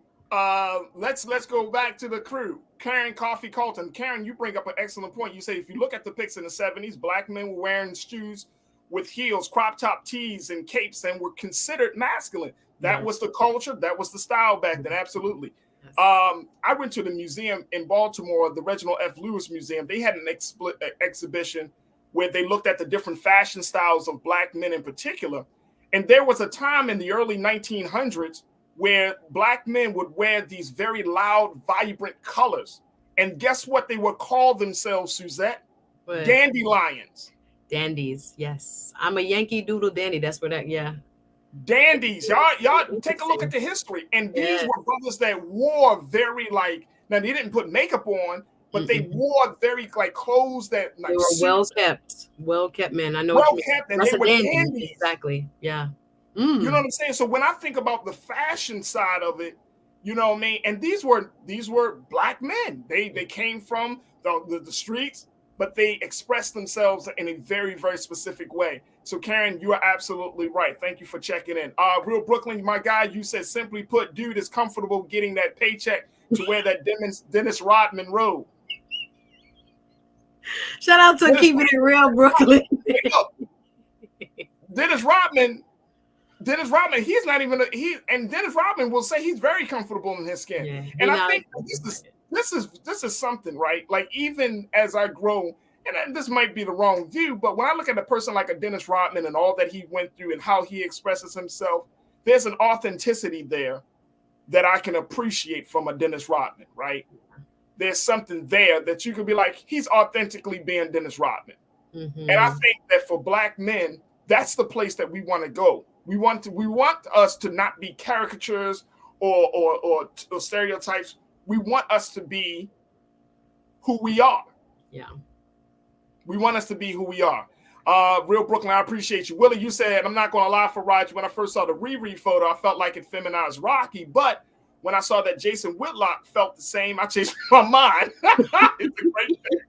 Let's go back to the crew. Karen Coffee Colton. Karen, you bring up an excellent point. You say if you look at the pics in the 70s, black men were wearing shoes with heels, crop top tees, and capes, and were considered masculine. That was the culture. That was the style back then. Absolutely. Yes. I went to the museum in Baltimore, the Reginald F. Lewis Museum. They had an exhibition where they looked at the different fashion styles of black men in particular. And there was a time in the early 1900s where black men would wear these very loud, vibrant colors. And guess what they would call themselves, Suzette? What? Dandelions. Dandies, yes. I'm a Yankee Doodle dandy. That's what dandies. Y'all take a look at the history. And these were brothers that wore very now they didn't put makeup on, but they wore very clothes that they were well kept men. I know what you mean. And they were dandies. Exactly. Yeah. You know what I'm saying? So when I think about the fashion side of it, you know what I mean? And these were black men. They came from the streets, but they expressed themselves in a very, very specific way. So Karen, you are absolutely right. Thank you for checking in. Real Brooklyn, my guy, you said, simply put, dude is comfortable getting that paycheck to wear that Dennis Rodman robe. Shout out to Keeping It Real, Brooklyn. Dennis Rodman, he's not even and Dennis Rodman will say he's very comfortable in his skin. Yeah, and I think this is something, right? Like, even as I grow, and this might be the wrong view, but when I look at a person like a Dennis Rodman and all that he went through and how he expresses himself, there's an authenticity there that I can appreciate from a Dennis Rodman, right? There's something there that you could be like, he's authentically being Dennis Rodman. Mm-hmm. And I think that for black men, that's the place that we want to go. We want us to not be caricatures or stereotypes. We want us to be who we are. Yeah. We want us to be who we are. Real Brooklyn, I appreciate you. Willie, you said, I'm not going to lie, Farajii, when I first saw the Riri photo, I felt like it feminized Rocky, but when I saw that Jason Whitlock felt the same, I changed my mind. It's a great thing.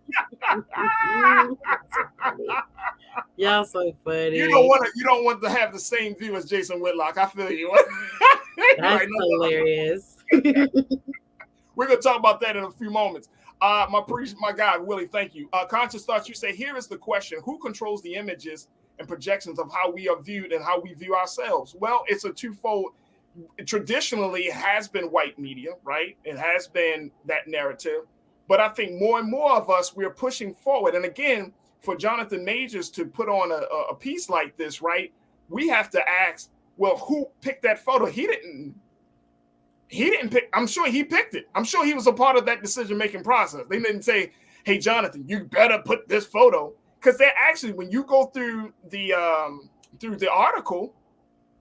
Y'all so funny. You don't want to have the same view as Jason Whitlock. I feel you. That's hilarious. We're gonna talk about that in a few moments. My guy Willie, thank you. Conscious Thoughts, you say, here is the question: who controls the images and projections of how we are viewed and how we view ourselves? Well, it's a twofold. Traditionally, it has been white media, right? It has been that narrative, but I think more and more of us, we're pushing forward. And again, for Jonathan Majors to put on a piece like this, right? We have to ask, well, who picked that photo? He he didn't pick. I'm sure he picked it. I'm sure he was a part of that decision-making process. They didn't say, hey, Jonathan, you better put this photo. Because they're actually, when you go through the article,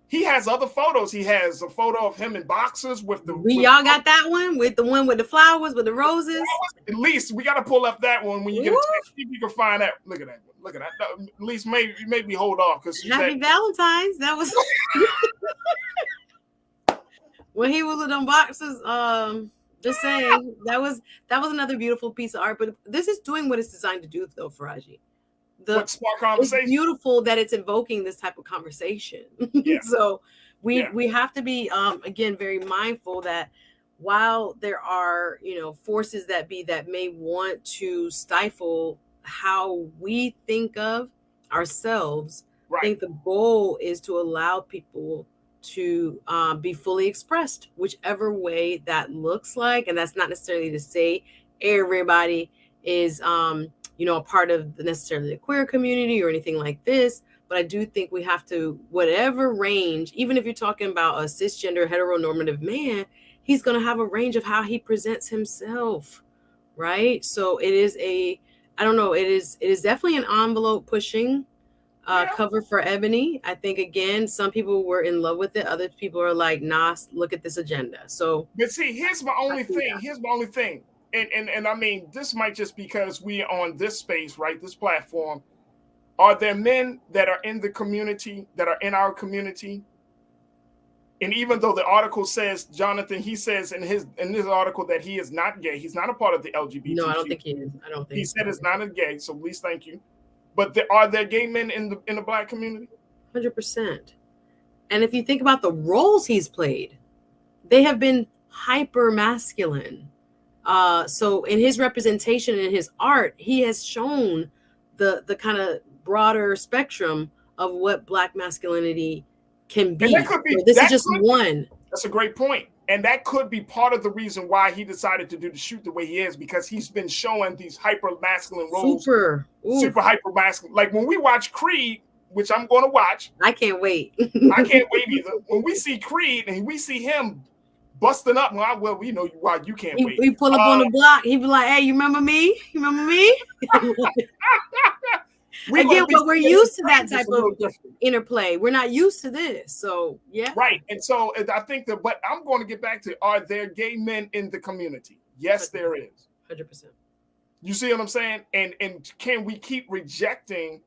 he has other photos. He has a photo of him in boxers with the. Y'all got that one with the flowers with the roses. At least we got to pull up that one when you get a chance. See if you can find that. Look at that. Look at that. At least maybe hold off because Happy Valentine's. That was when he was with them boxers. Just saying that was another beautiful piece of art. But this is doing what it's designed to do, though, Farajii. Spark conversation. It's beautiful that it's invoking this type of conversation. Yeah. So we have to be again very mindful that while there are forces that may want to stifle how we think of ourselves, I think the goal is to allow people to be fully expressed, whichever way that looks like. And that's not necessarily to say everybody is a part of necessarily the queer community or anything like this, but I do think we have to, whatever range, even if you're talking about a cisgender heteronormative man, he's going to have a range of how he presents himself, right? So it is it is definitely an envelope pushing cover for Ebony. I think, again, some people were in love with it. Other people are like, nah, look at this agenda. So, but see, here's my only thing. And I mean, this might just because we are on this space, right? This platform. Are there men that are in the community, that are in our community? And even though the article says, Jonathan, he says in this article that he is not gay. He's not a part of the LGBT. No, I don't think he is. He said it's not a gay. So at least thank you. But are there gay men in the Black community? 100%. And if you think about the roles he's played, they have been hyper masculine. So in his representation in his art, he has shown the kind of broader spectrum of what Black masculinity can be. So this is just one. That's a great point. And that could be part of the reason why he decided to do the shoot the way he is, because he's been showing these hyper masculine roles. Super hyper masculine. Like when we watch Creed, which I'm going to watch. I can't wait. I can't wait either. When we see Creed and we see him busting up, well, we know why you can't wait. We pull up on the block. He'd be like, hey, you remember me? You remember me? Again, but we're used to that type of interplay. We're not used to this. So, yeah. Right. And so I think but I'm going to get back to, are there gay men in the community? Yes, 100%. There is. 100%. You see what I'm saying? And can we keep rejecting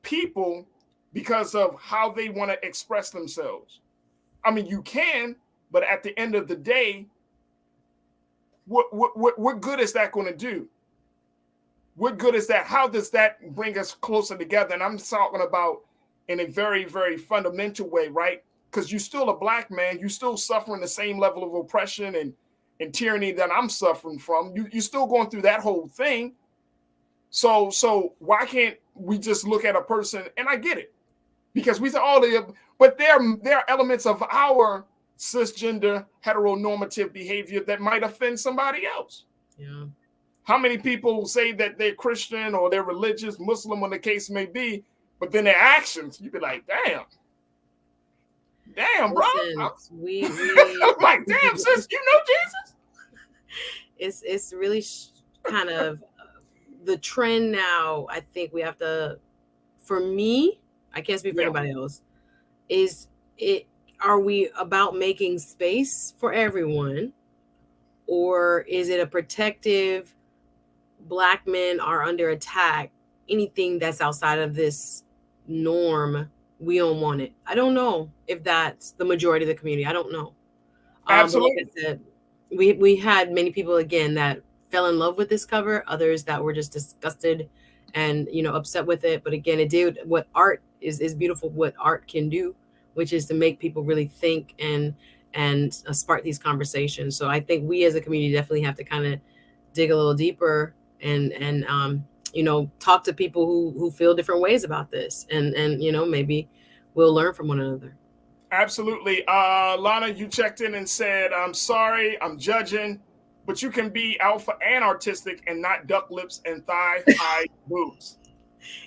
people because of how they want to express themselves? I mean, you can, but at the end of the day, what good is that going to do? What good is that? How does that bring us closer together? And I'm talking about in a very, very fundamental way, right? Because you're still a Black man. You're still suffering the same level of oppression and tyranny that I'm suffering from. You're still going through that whole thing. So why can't we just look at a person? And I get it. Because we say, but there are elements of our cisgender heteronormative behavior that might offend somebody else. Yeah. How many people say that they're Christian or they're religious, Muslim, when the case may be, but then their actions, you'd be like, damn, bro. I'm like, damn, sis, you know Jesus? It's really kind of the trend now. I think we have to, for me, I can't speak for anybody else, are we about making space for everyone, or is it a protective, Black men are under attack, anything that's outside of this norm, we don't want it? I don't know if that's the majority of the community. I don't know. Absolutely. Like I said, we had many people, again, that fell in love with this cover, others that were just disgusted and upset with it. But again, it did what art is beautiful, what art can do, which is to make people really think and spark these conversations. So I think we as a community definitely have to kind of dig a little deeper and talk to people who feel different ways about this, and maybe we'll learn from one another. Absolutely. Lana, you checked in and said, I'm sorry, I'm judging, but you can be alpha and artistic and not duck lips and thigh high boobs.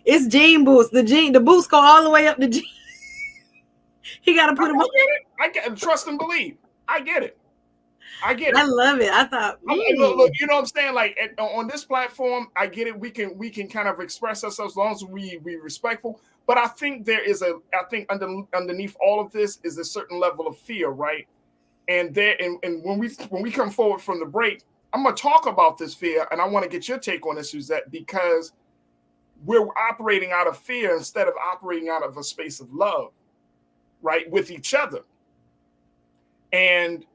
It's jean boots. The boots go all the way up the jean. He got to put them on. I get trust and believe. I get it. I love it. I thought, look, you know what I'm saying? Like on this platform, I get it. We can kind of express ourselves as long as we respectful. But I think there is underneath all of this is a certain level of fear, right? And when we come forward from the break, I'm gonna talk about this fear, and I want to get your take on this, Suzette, because we're operating out of fear instead of operating out of a space of love, right, with each other. And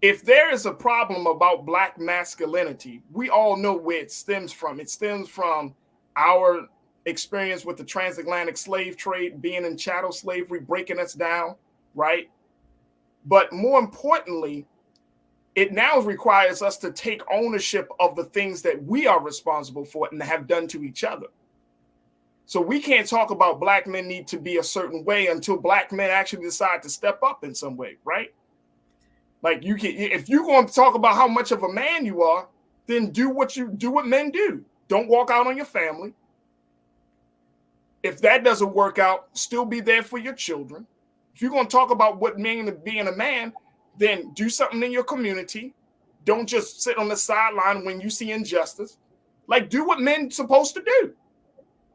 if there is a problem about Black masculinity, we all know where it stems from. It stems from our experience with the transatlantic slave trade, being in chattel slavery, breaking us down, right? But more importantly, it now requires us to take ownership of the things that we are responsible for and have done to each other. So we can't talk about Black men need to be a certain way until Black men actually decide to step up in some way, right? Like if you're going to talk about how much of a man you are, then do what men do. Don't walk out on your family. If that doesn't work out, still be there for your children. If you're going to talk about what means being a man, then do something in your community. Don't just sit on the sideline when you see injustice. Like, do what men are supposed to do.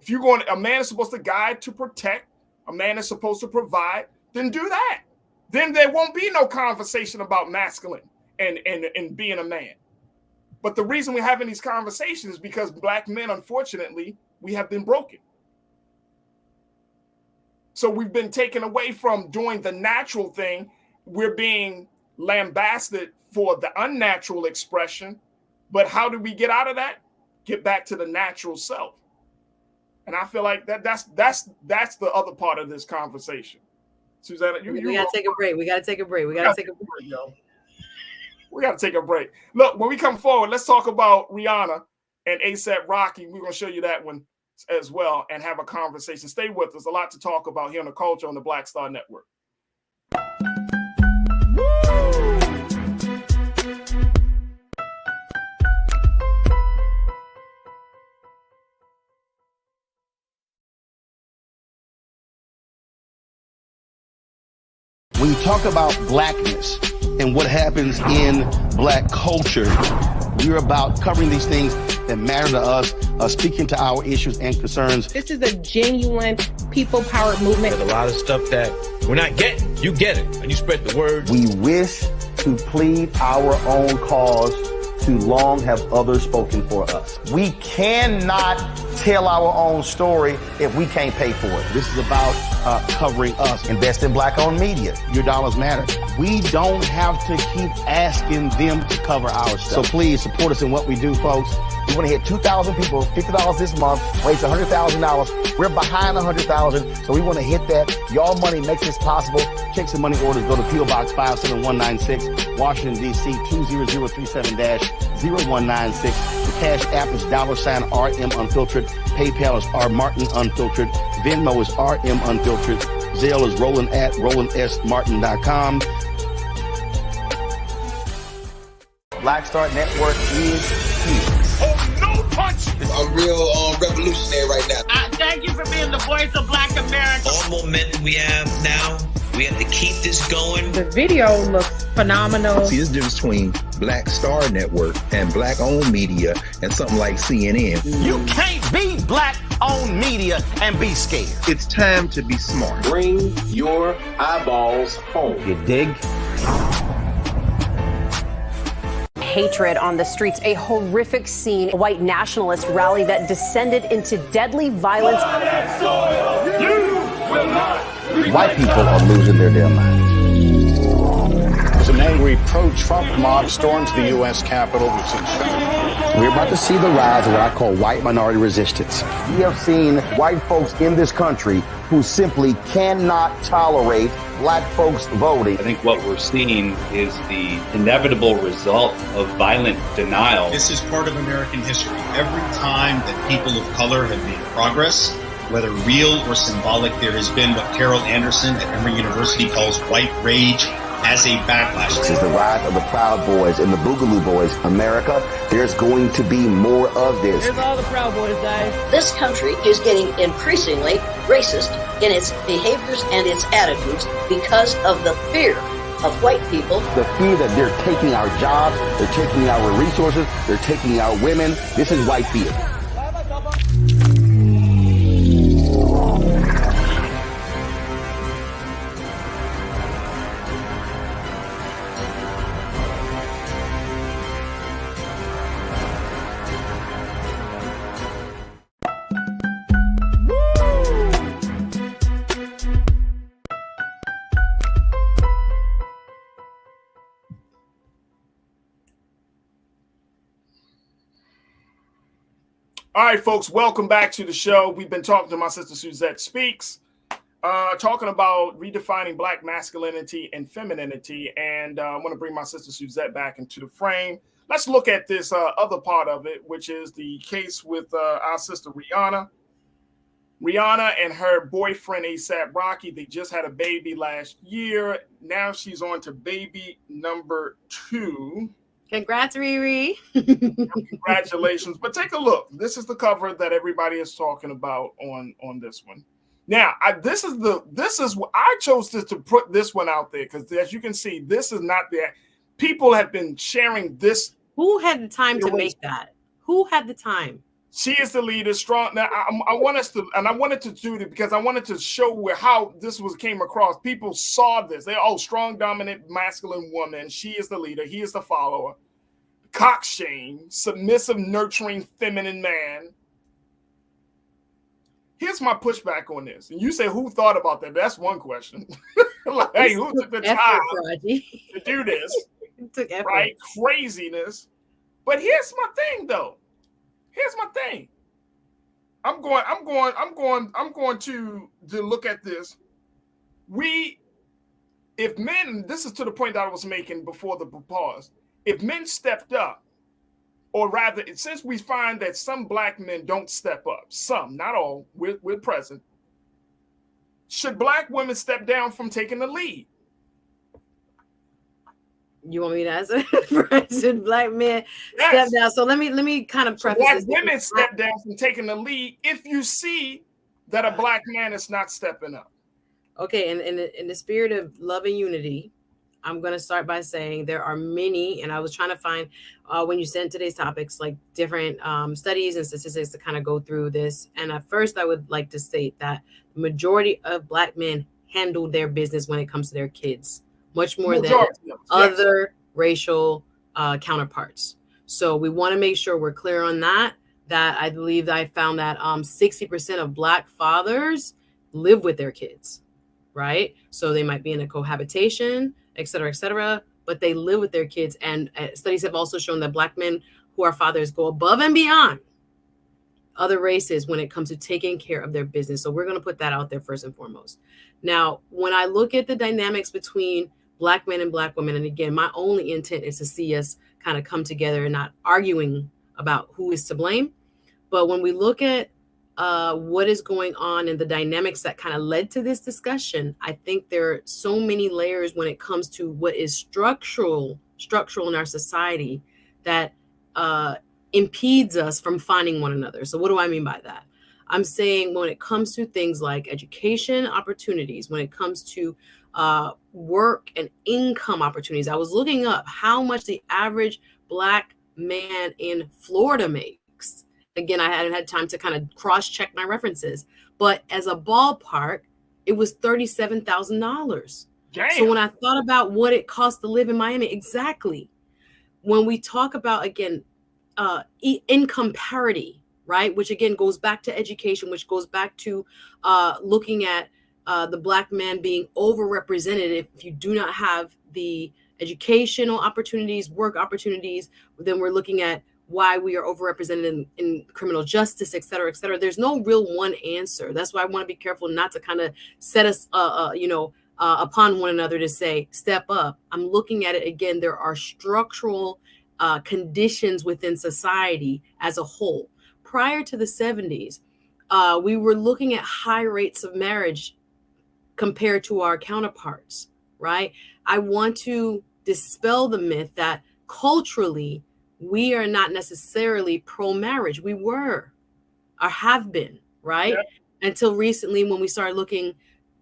If a man is supposed to guide, to protect, a man is supposed to provide, then do that. Then there won't be no conversation about masculine and being a man. But the reason we're having these conversations is because Black men, unfortunately, we have been broken. So we've been taken away from doing the natural thing. We're being lambasted for the unnatural expression. But how do we get out of that? Get back to the natural self. And I feel like that's the other part of this conversation. Susanna, we gotta take a break. We gotta take a break. We gotta take a break. Look, when we come forward, let's talk about Rihanna and A$AP Rocky. We're gonna show you that one as well and have a conversation. Stay with us. A lot to talk about here on the culture on the Black Star Network. When you talk about Blackness and what happens in Black culture, we're about covering these things that matter to us, speaking to our issues and concerns. This is a genuine people-powered movement. There's a lot of stuff that we're not getting. You get it, and you spread the word. We wish to plead our own cause. Too long have others spoken for us. We cannot tell our own story if we can't pay for it. This is about covering us. Invest in Black-owned media. Your dollars matter. We don't have to keep asking them to cover our stuff. So please support us in what we do, folks. We want to hit 2,000 people, $50 this month, raise $100,000. We're behind 100,000, so we want to hit that. Y'all money makes this possible. Checks and money orders go to P.O. Box 57196, Washington, D.C. 20037-0196. The Cash App is $RM Unfiltered. PayPal is R Martin Unfiltered. Venmo is RM Unfiltered. Zelle is Roland@RolandSMartin.com. Black Star Network is here. Oh, no punch! I'm real revolutionary right now. Thank you for being the voice of Black America. All momentum we have now, we have to keep this going. The video looks phenomenal. See, there's a difference between Black Star Network and Black-owned media and something like CNN. You can't be Black-owned media and be scared. It's time to be smart. Bring your eyeballs home. You dig? Hatred on the streets, a horrific scene, a white nationalist rally that descended into deadly violence. White people are losing their damn minds. As an angry pro-Trump mob storms the U.S. Capitol, we're about to see the rise of what I call white minority resistance. We have seen white folks in this country who simply cannot tolerate Black folks voting. I think what we're seeing is the inevitable result of violent denial. This is part of American history. Every time that people of color have made progress, whether real or symbolic, there has been what Carol Anderson at Emory University calls white rage as a backlash. This is the rise of the Proud Boys and the Boogaloo Boys. America, there's going to be more of this. Here's all the Proud Boys, guys. This country is getting increasingly racist in its behaviors and its attitudes because of the fear of white people. The fear that they're taking our jobs, they're taking our resources, they're taking our women. This is white fear. All right, folks, welcome back to the show. We've been talking to my sister Suzette Speaks, talking about redefining Black masculinity and femininity. And I want to bring my sister Suzette back into the frame. Let's look at this other part of it, which is the case with our sister Rihanna. Rihanna and her boyfriend ASAP Rocky, they just had a baby last year. Now she's on to baby number 2. Congrats, Riri. Congratulations. But take a look. This is the cover that everybody is talking about on this one. Now, I chose to put this one out there because, as you can see, this is not there. People have been sharing this. Who had the time to make that? Who had the time? She is the leader, strong. Now, I wanted to do it because I wanted to show how this came across. People saw this. Strong, dominant, masculine woman. She is the leader. He is the follower. Cockshame, submissive, nurturing, feminine man. Here's my pushback on this. And you say, who thought about that? That's one question. Like, hey, who took the time to do this? Took effort. Right? Craziness. But here's my thing, though. Here's my thing. I'm going to look at this. If men, this is to the point that I was making before the pause. If men stepped up, or rather, since we find that some Black men don't step up, some, not all, we're present, should Black women step down from taking the lead? You want me to answer? Should Black men step down? So let me kind of preface Black this. women step down from taking the lead if you see that a Black man is not stepping up. Okay, and in the spirit of love and unity, I'm going to start by saying there are many, and I was trying to find when you sent today's topics, like different studies and statistics to kind of go through this. And at first, I would like to state that the majority of Black men handle their business when it comes to their kids, much more than other racial counterparts. So we want to make sure we're clear on that I believe that I found that 60% of Black fathers live with their kids, right? So they might be in a cohabitation, et cetera, but they live with their kids. And studies have also shown that Black men who are fathers go above and beyond other races when it comes to taking care of their business. So we're going to put that out there first and foremost. Now, when I look at the dynamics between Black men and Black women, and again, my only intent is to see us kind of come together and not arguing about who is to blame. But when we look at what is going on and the dynamics that kind of led to this discussion, I think there are so many layers when it comes to what is structural in our society that impedes us from finding one another. So what do I mean by that? I'm saying when it comes to things like education opportunities, when it comes to work and income opportunities, I was looking up how much the average Black man in Florida makes. Again, I hadn't had time to kind of cross-check my references, but as a ballpark, it was $37,000. So when I thought about what it costs to live in Miami, exactly, when we talk about, again, income parity, right, which again goes back to education, which goes back to looking at the Black man being overrepresented. If you do not have the educational opportunities, work opportunities, then we're looking at why we are overrepresented in criminal justice, et cetera, et cetera. There's no real one answer. That's why I want to be careful not to kind of set us, upon one another to say, step up. I'm looking at it again. There are structural conditions within society as a whole. Prior to the 70s, we were looking at high rates of marriage compared to our counterparts, right? I want to dispel the myth that culturally, we are not necessarily pro-marriage. We were or have been, right? Yeah. Until recently when we started looking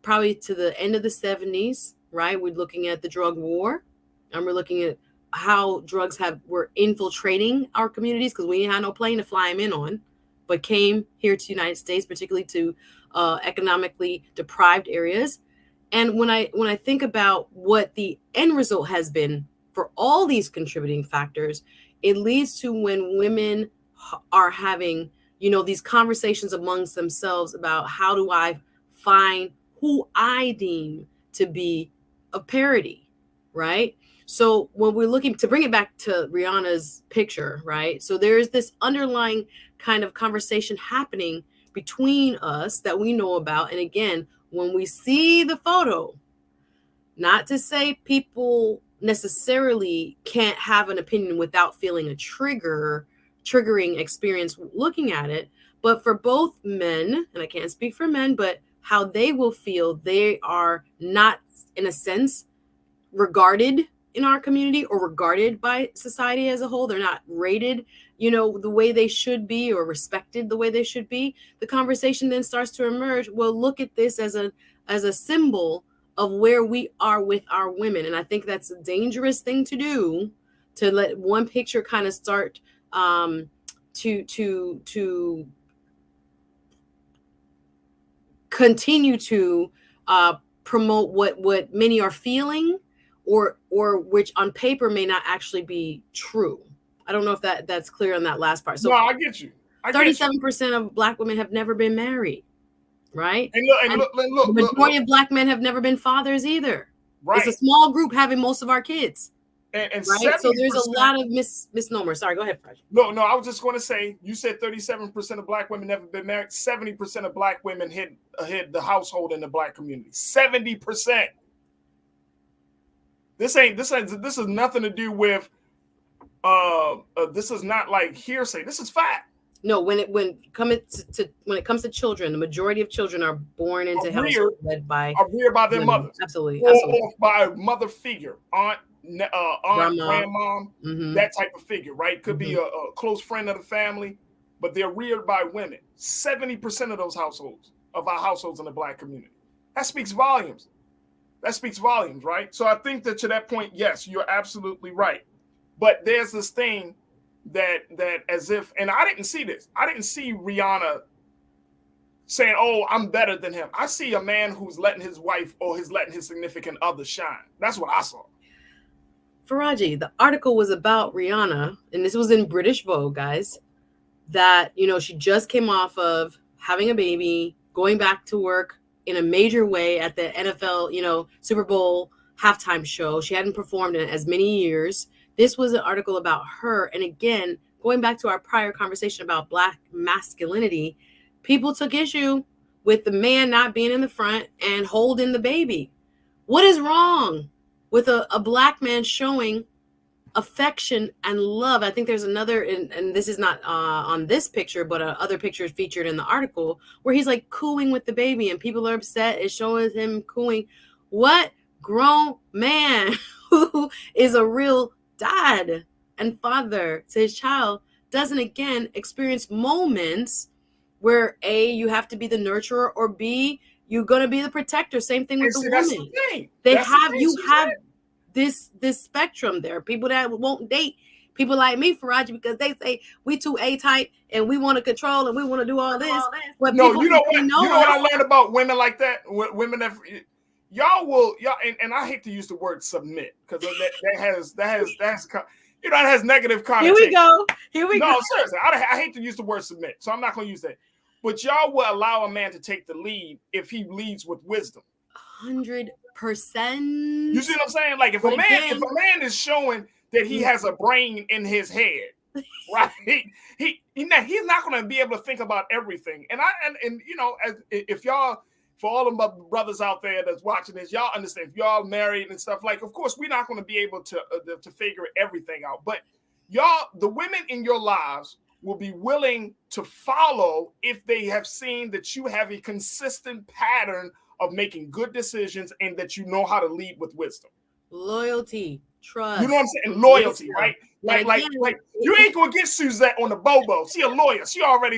probably to the end of the 70s, right? We're looking at the drug war, and we're looking at how drugs were infiltrating our communities because we didn't have no plane to fly them in on, but came here to the United States, particularly to economically deprived areas. And when I think about what the end result has been for all these contributing factors, it leads to when women are having, these conversations amongst themselves about how do I find who I deem to be of parity, right? So when we're looking to bring it back to Rihanna's picture, right? So there's this underlying kind of conversation happening between us that we know about. And again, when we see the photo, not to say people necessarily can't have an opinion without feeling a triggering experience looking at it, but for both men, and I can't speak for men, but how they will feel they are not, in a sense, regarded in our community or regarded by society as a whole. They're not rated, the way they should be or respected the way they should be. The conversation then starts to emerge. Well, look at this as a symbol of where we are with our women. And I think that's a dangerous thing to do, to let one picture kind of start to continue to promote what many are feeling or which on paper may not actually be true. I don't know if that's clear on that last part. So no, I get you. 37% of Black women have never been married, right? And look, the majority of Black men have never been fathers either. Right. It's a small group having most of our kids. And right? So there's a lot of misnomers. Sorry, go ahead, Farajii. No, I was just going to say, you said 37% of Black women never been married. 70% of Black women hit the household in the Black community. 70%. This is nothing to do with. This is not like hearsay. This is fact. No, when it comes to children, the majority of children are born into households led by their mothers. Absolutely. Or by a mother figure, aunt, grandmom, mm-hmm. that type of figure, right? Could be a close friend of the family, but they're reared by women. 70% of those households, of our households in the Black community. That speaks volumes. Right? So I think that to that point, yes, you're absolutely right. But there's this thing that as if, and I didn't see this. I didn't see Rihanna saying, "Oh, I'm better than him." I see a man who's letting his wife or he's letting his significant other shine. That's what I saw. Farajii, the article was about Rihanna, and this was in British Vogue, guys, that, she just came off of having a baby, going back to work in a major way at the NFL, Super Bowl halftime show. She hadn't performed in as many years. This was an article about her. And again, going back to our prior conversation about Black masculinity, people took issue with the man not being in the front and holding the baby. What is wrong with a Black man showing affection and love? I think there's another, and this is not on this picture, but other pictures featured in the article where he's like cooing with the baby and people are upset. It's showing him cooing. What grown man who is a real dad and father to his child doesn't again experience moments where A, you have to be the nurturer, or B, you're gonna be the protector? Same thing with the woman. They have this spectrum there. People that won't date people like me, Farajii, because they say we too A-type and we want to control and we want to do all this. But no, you know what I learned about women like that? Women that y'all and I hate to use the word submit because that has it has negative connotation. Here we go. No, seriously, I hate to use the word submit, so I'm not going to use that. But y'all will allow a man to take the lead if he leads with wisdom. 100%. You see what I'm saying? Like if a man is showing that he has a brain in his head, right? He's not going to be able to think about everything. And if y'all, for all of my brothers out there that's watching this, y'all understand if y'all married and stuff, like, of course, we're not going to be able to figure everything out. But y'all, the women in your lives will be willing to follow if they have seen that you have a consistent pattern of making good decisions and that you know how to lead with wisdom. Loyalty, trust. You know what I'm saying? Loyalty, Wisdom. right? And Like you ain't gonna get Suzette on the Bobo. She a lawyer. She already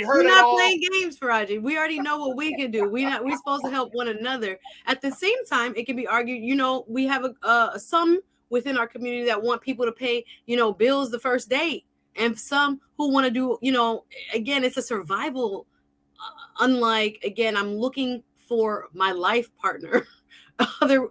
heard We're it not all. playing games, Farajii. We already know what we can do. We're supposed to help one another. At the same time, it can be argued, we have some within our community that want people to pay, bills the first date, and some who want to do, again, it's a survival. Unlike, again, I'm looking for my life partner.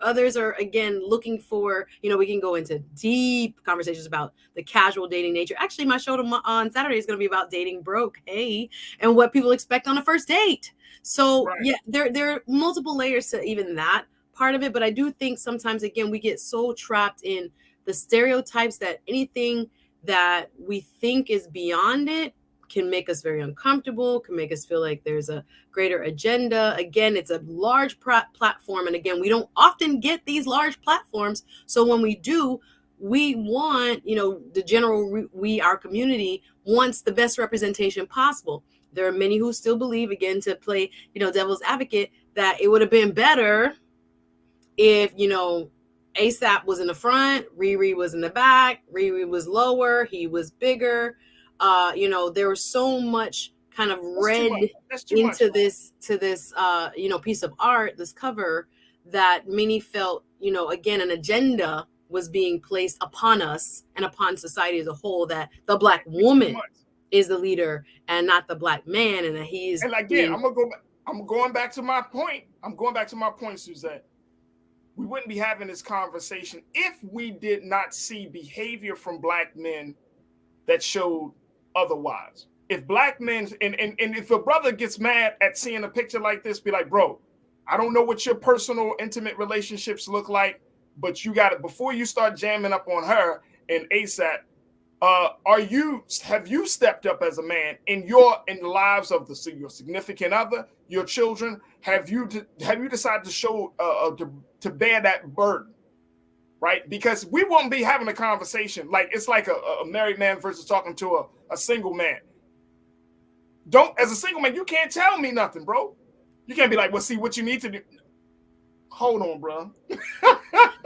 Others are, again, looking for, we can go into deep conversations about the casual dating nature. Actually, my show on Saturday is going to be about dating broke, and what people expect on a first date. So right. Yeah, there are multiple layers to even that part of it. But I do think sometimes, again, we get so trapped in the stereotypes that anything that we think is beyond it can make us very uncomfortable, can make us feel like there's a greater agenda. Again, it's a large platform. And again, we don't often get these large platforms. So when we do, we want, the general, our community wants the best representation possible. There are many who still believe, again, to play, devil's advocate, that it would have been better if, ASAP was in the front, Riri was in the back, Riri was lower, he was bigger. There was so much kind of read into this piece of art, this cover, that many felt, again, an agenda was being placed upon us and upon society as a whole, that the Black woman is the leader and not the Black man, and that he's. And again, I'm going back to my point. Suzette. We wouldn't be having this conversation if we did not see behavior from Black men that showed otherwise. If Black men, and if a brother gets mad at seeing a picture like this, be like, bro, I don't know what your personal intimate relationships look like, but you got it. Before you start jamming up on her and ASAP, have you stepped up as a man in the lives of your significant other, your children? Have you decided to show to bear that burden? Right? Because we won't be having a conversation like it's like a married man versus talking to a single man. As a single man, you can't tell me nothing, bro. You can't be like, well, see what you need to do. Hold on, bro.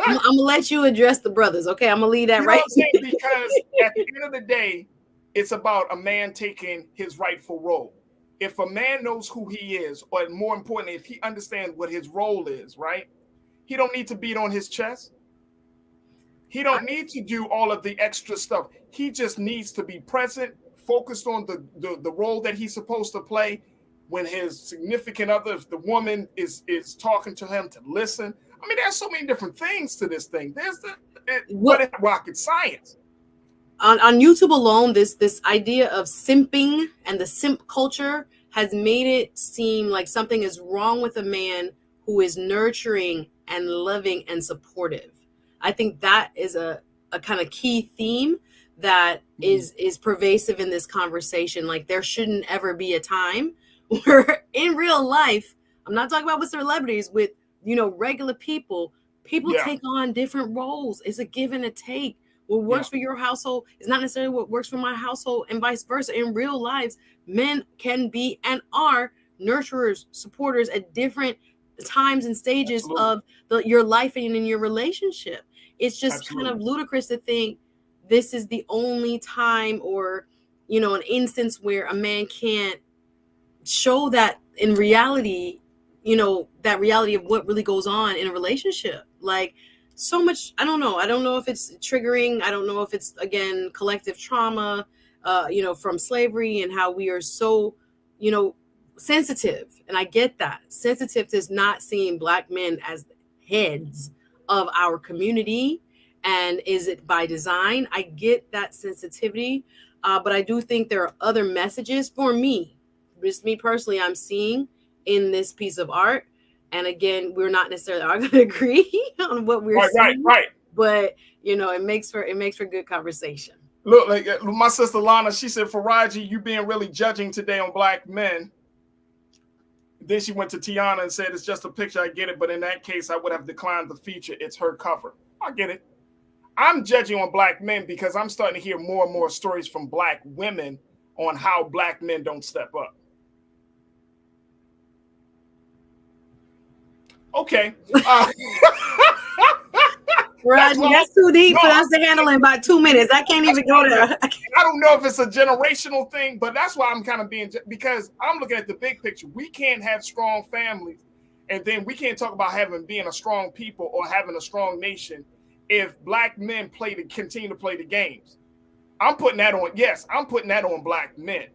I'm gonna let you address the brothers, okay? I'm gonna leave that right. Because at the end of the day, it's about a man taking his rightful role. If a man knows who he is, or more importantly, if he understands what his role is, right? He don't need to beat on his chest. He don't need to do all of the extra stuff. He just needs to be present, focused on the role that he's supposed to play. When his significant other, if the woman is talking to him, to listen. I mean, there's so many different things to this thing. What is rocket science? On YouTube alone, this idea of simping and the simp culture has made it seem like something is wrong with a man who is nurturing and loving and supportive. I think that is a kind of key theme that is pervasive in this conversation. Like, there shouldn't ever be a time where in real life, I'm not talking about with celebrities, with regular people take on different roles. It's a give and a take. What works for your household is not necessarily what works for my household, and vice versa. In real lives, men can be and are nurturers, supporters at different times and stages of your life and in your relationship. It's just kind of ludicrous to think this is the only time or an instance where a man can't show that in reality, that reality of what really goes on in a relationship. Like, so much, I don't know if it's triggering. I don't know if it's, again, collective trauma, from slavery, and how we are so, sensitive. And I get that. Sensitive to not seeing Black men as heads of our community. And is it by design? I get that sensitivity. But I do think there are other messages for me, just me personally, I'm seeing in this piece of art. And again, we're not necessarily all going to agree on what we're seeing. Right. But, it makes for good conversation. Look, like my sister Lana, she said, Farajii, you being really judging today on Black men. Then she went to Tiana and said, it's just a picture. I get it. But in that case, I would have declined the feature. It's her cover. I get it. I'm judging on Black men because I'm starting to hear more and more stories from Black women on how Black men don't step up. Okay. That's too deep for us to handle in about 2 minutes. I can't even go there. I don't know if it's a generational thing, but that's why I'm kind of being, because I'm looking at the big picture. We can't have strong families, and then we can't talk about being a strong people or having a strong nation if black men continue to play the games. I'm putting that on black men.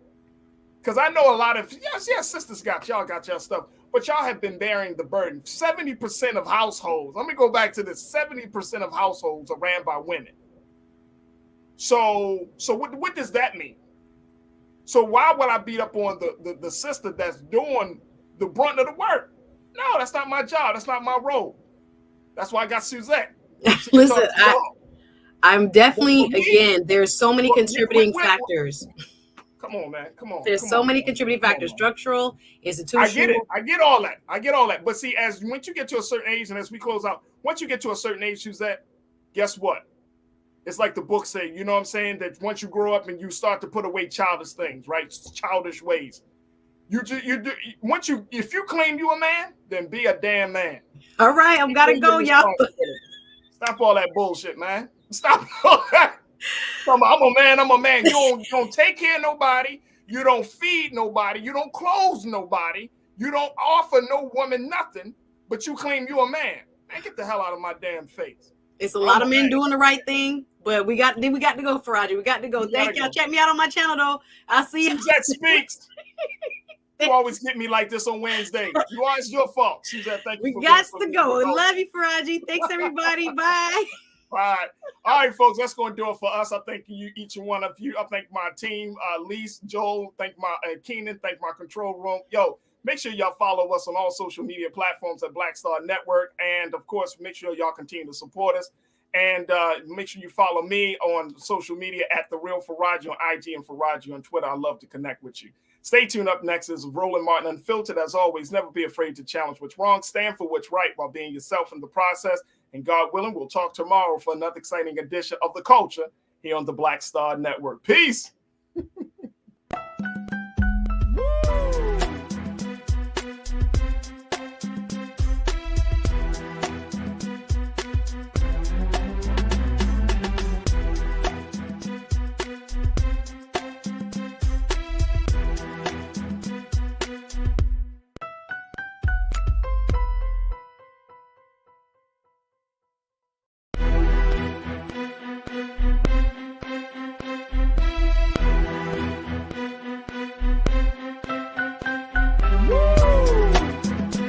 Because I know a lot of, yes, sisters got y'all stuff, but y'all have been bearing the burden. 70% of households, let me go back to this, 70% of households are ran by women. So what does that mean? So why would I beat up on the sister that's doing the brunt of the work? No, that's not my job. That's not my role. That's why I got Suzette. Listen, I'm definitely, again, there's so many contributing factors. Come on, man. Come on. There's so many contributing factors. Structural, institutional. I get it. I get all that. But see, once you get to a certain age, and as we close out, once you get to a certain age, Suzette, guess what? It's like the book say, you know what I'm saying? That once you grow up and you start to put away childish things, right? Childish ways. If you claim you a man, then be a damn man. All right, I've got to go, y'all. Stop all that bullshit, man. Stop all that. I'm a man. You don't take care of nobody. You don't feed nobody. You don't clothe nobody. You don't offer no woman nothing, but you claim you a man. Man, get the hell out of my damn face. It's a lot of men doing the right thing, but we got to go, Farajii. We got to go. Thank y'all. Check me out on my channel, though. I'll see you. Suzette Speaks. You always get me like this on Wednesday. It's your fault. Suzette, thank you. We got to go. Love you, Farajii. Thanks, everybody. Bye. All right, folks, that's going to do it for us. I thank you, each and one of you. I thank my team, Lise, Joel, thank my Keenan, thank my control room. Yo, make sure y'all follow us on all social media platforms at Black Star Network. And, of course, make sure y'all continue to support us. And make sure you follow me on social media at The Real Farajii on IG and Farajii on Twitter. I love to connect with you. Stay tuned. Up next is Roland Martin Unfiltered. As always, never be afraid to challenge what's wrong. Stand for what's right while being yourself in the process. And God willing, we'll talk tomorrow for another exciting edition of The Culture here on the Black Star Network. Peace.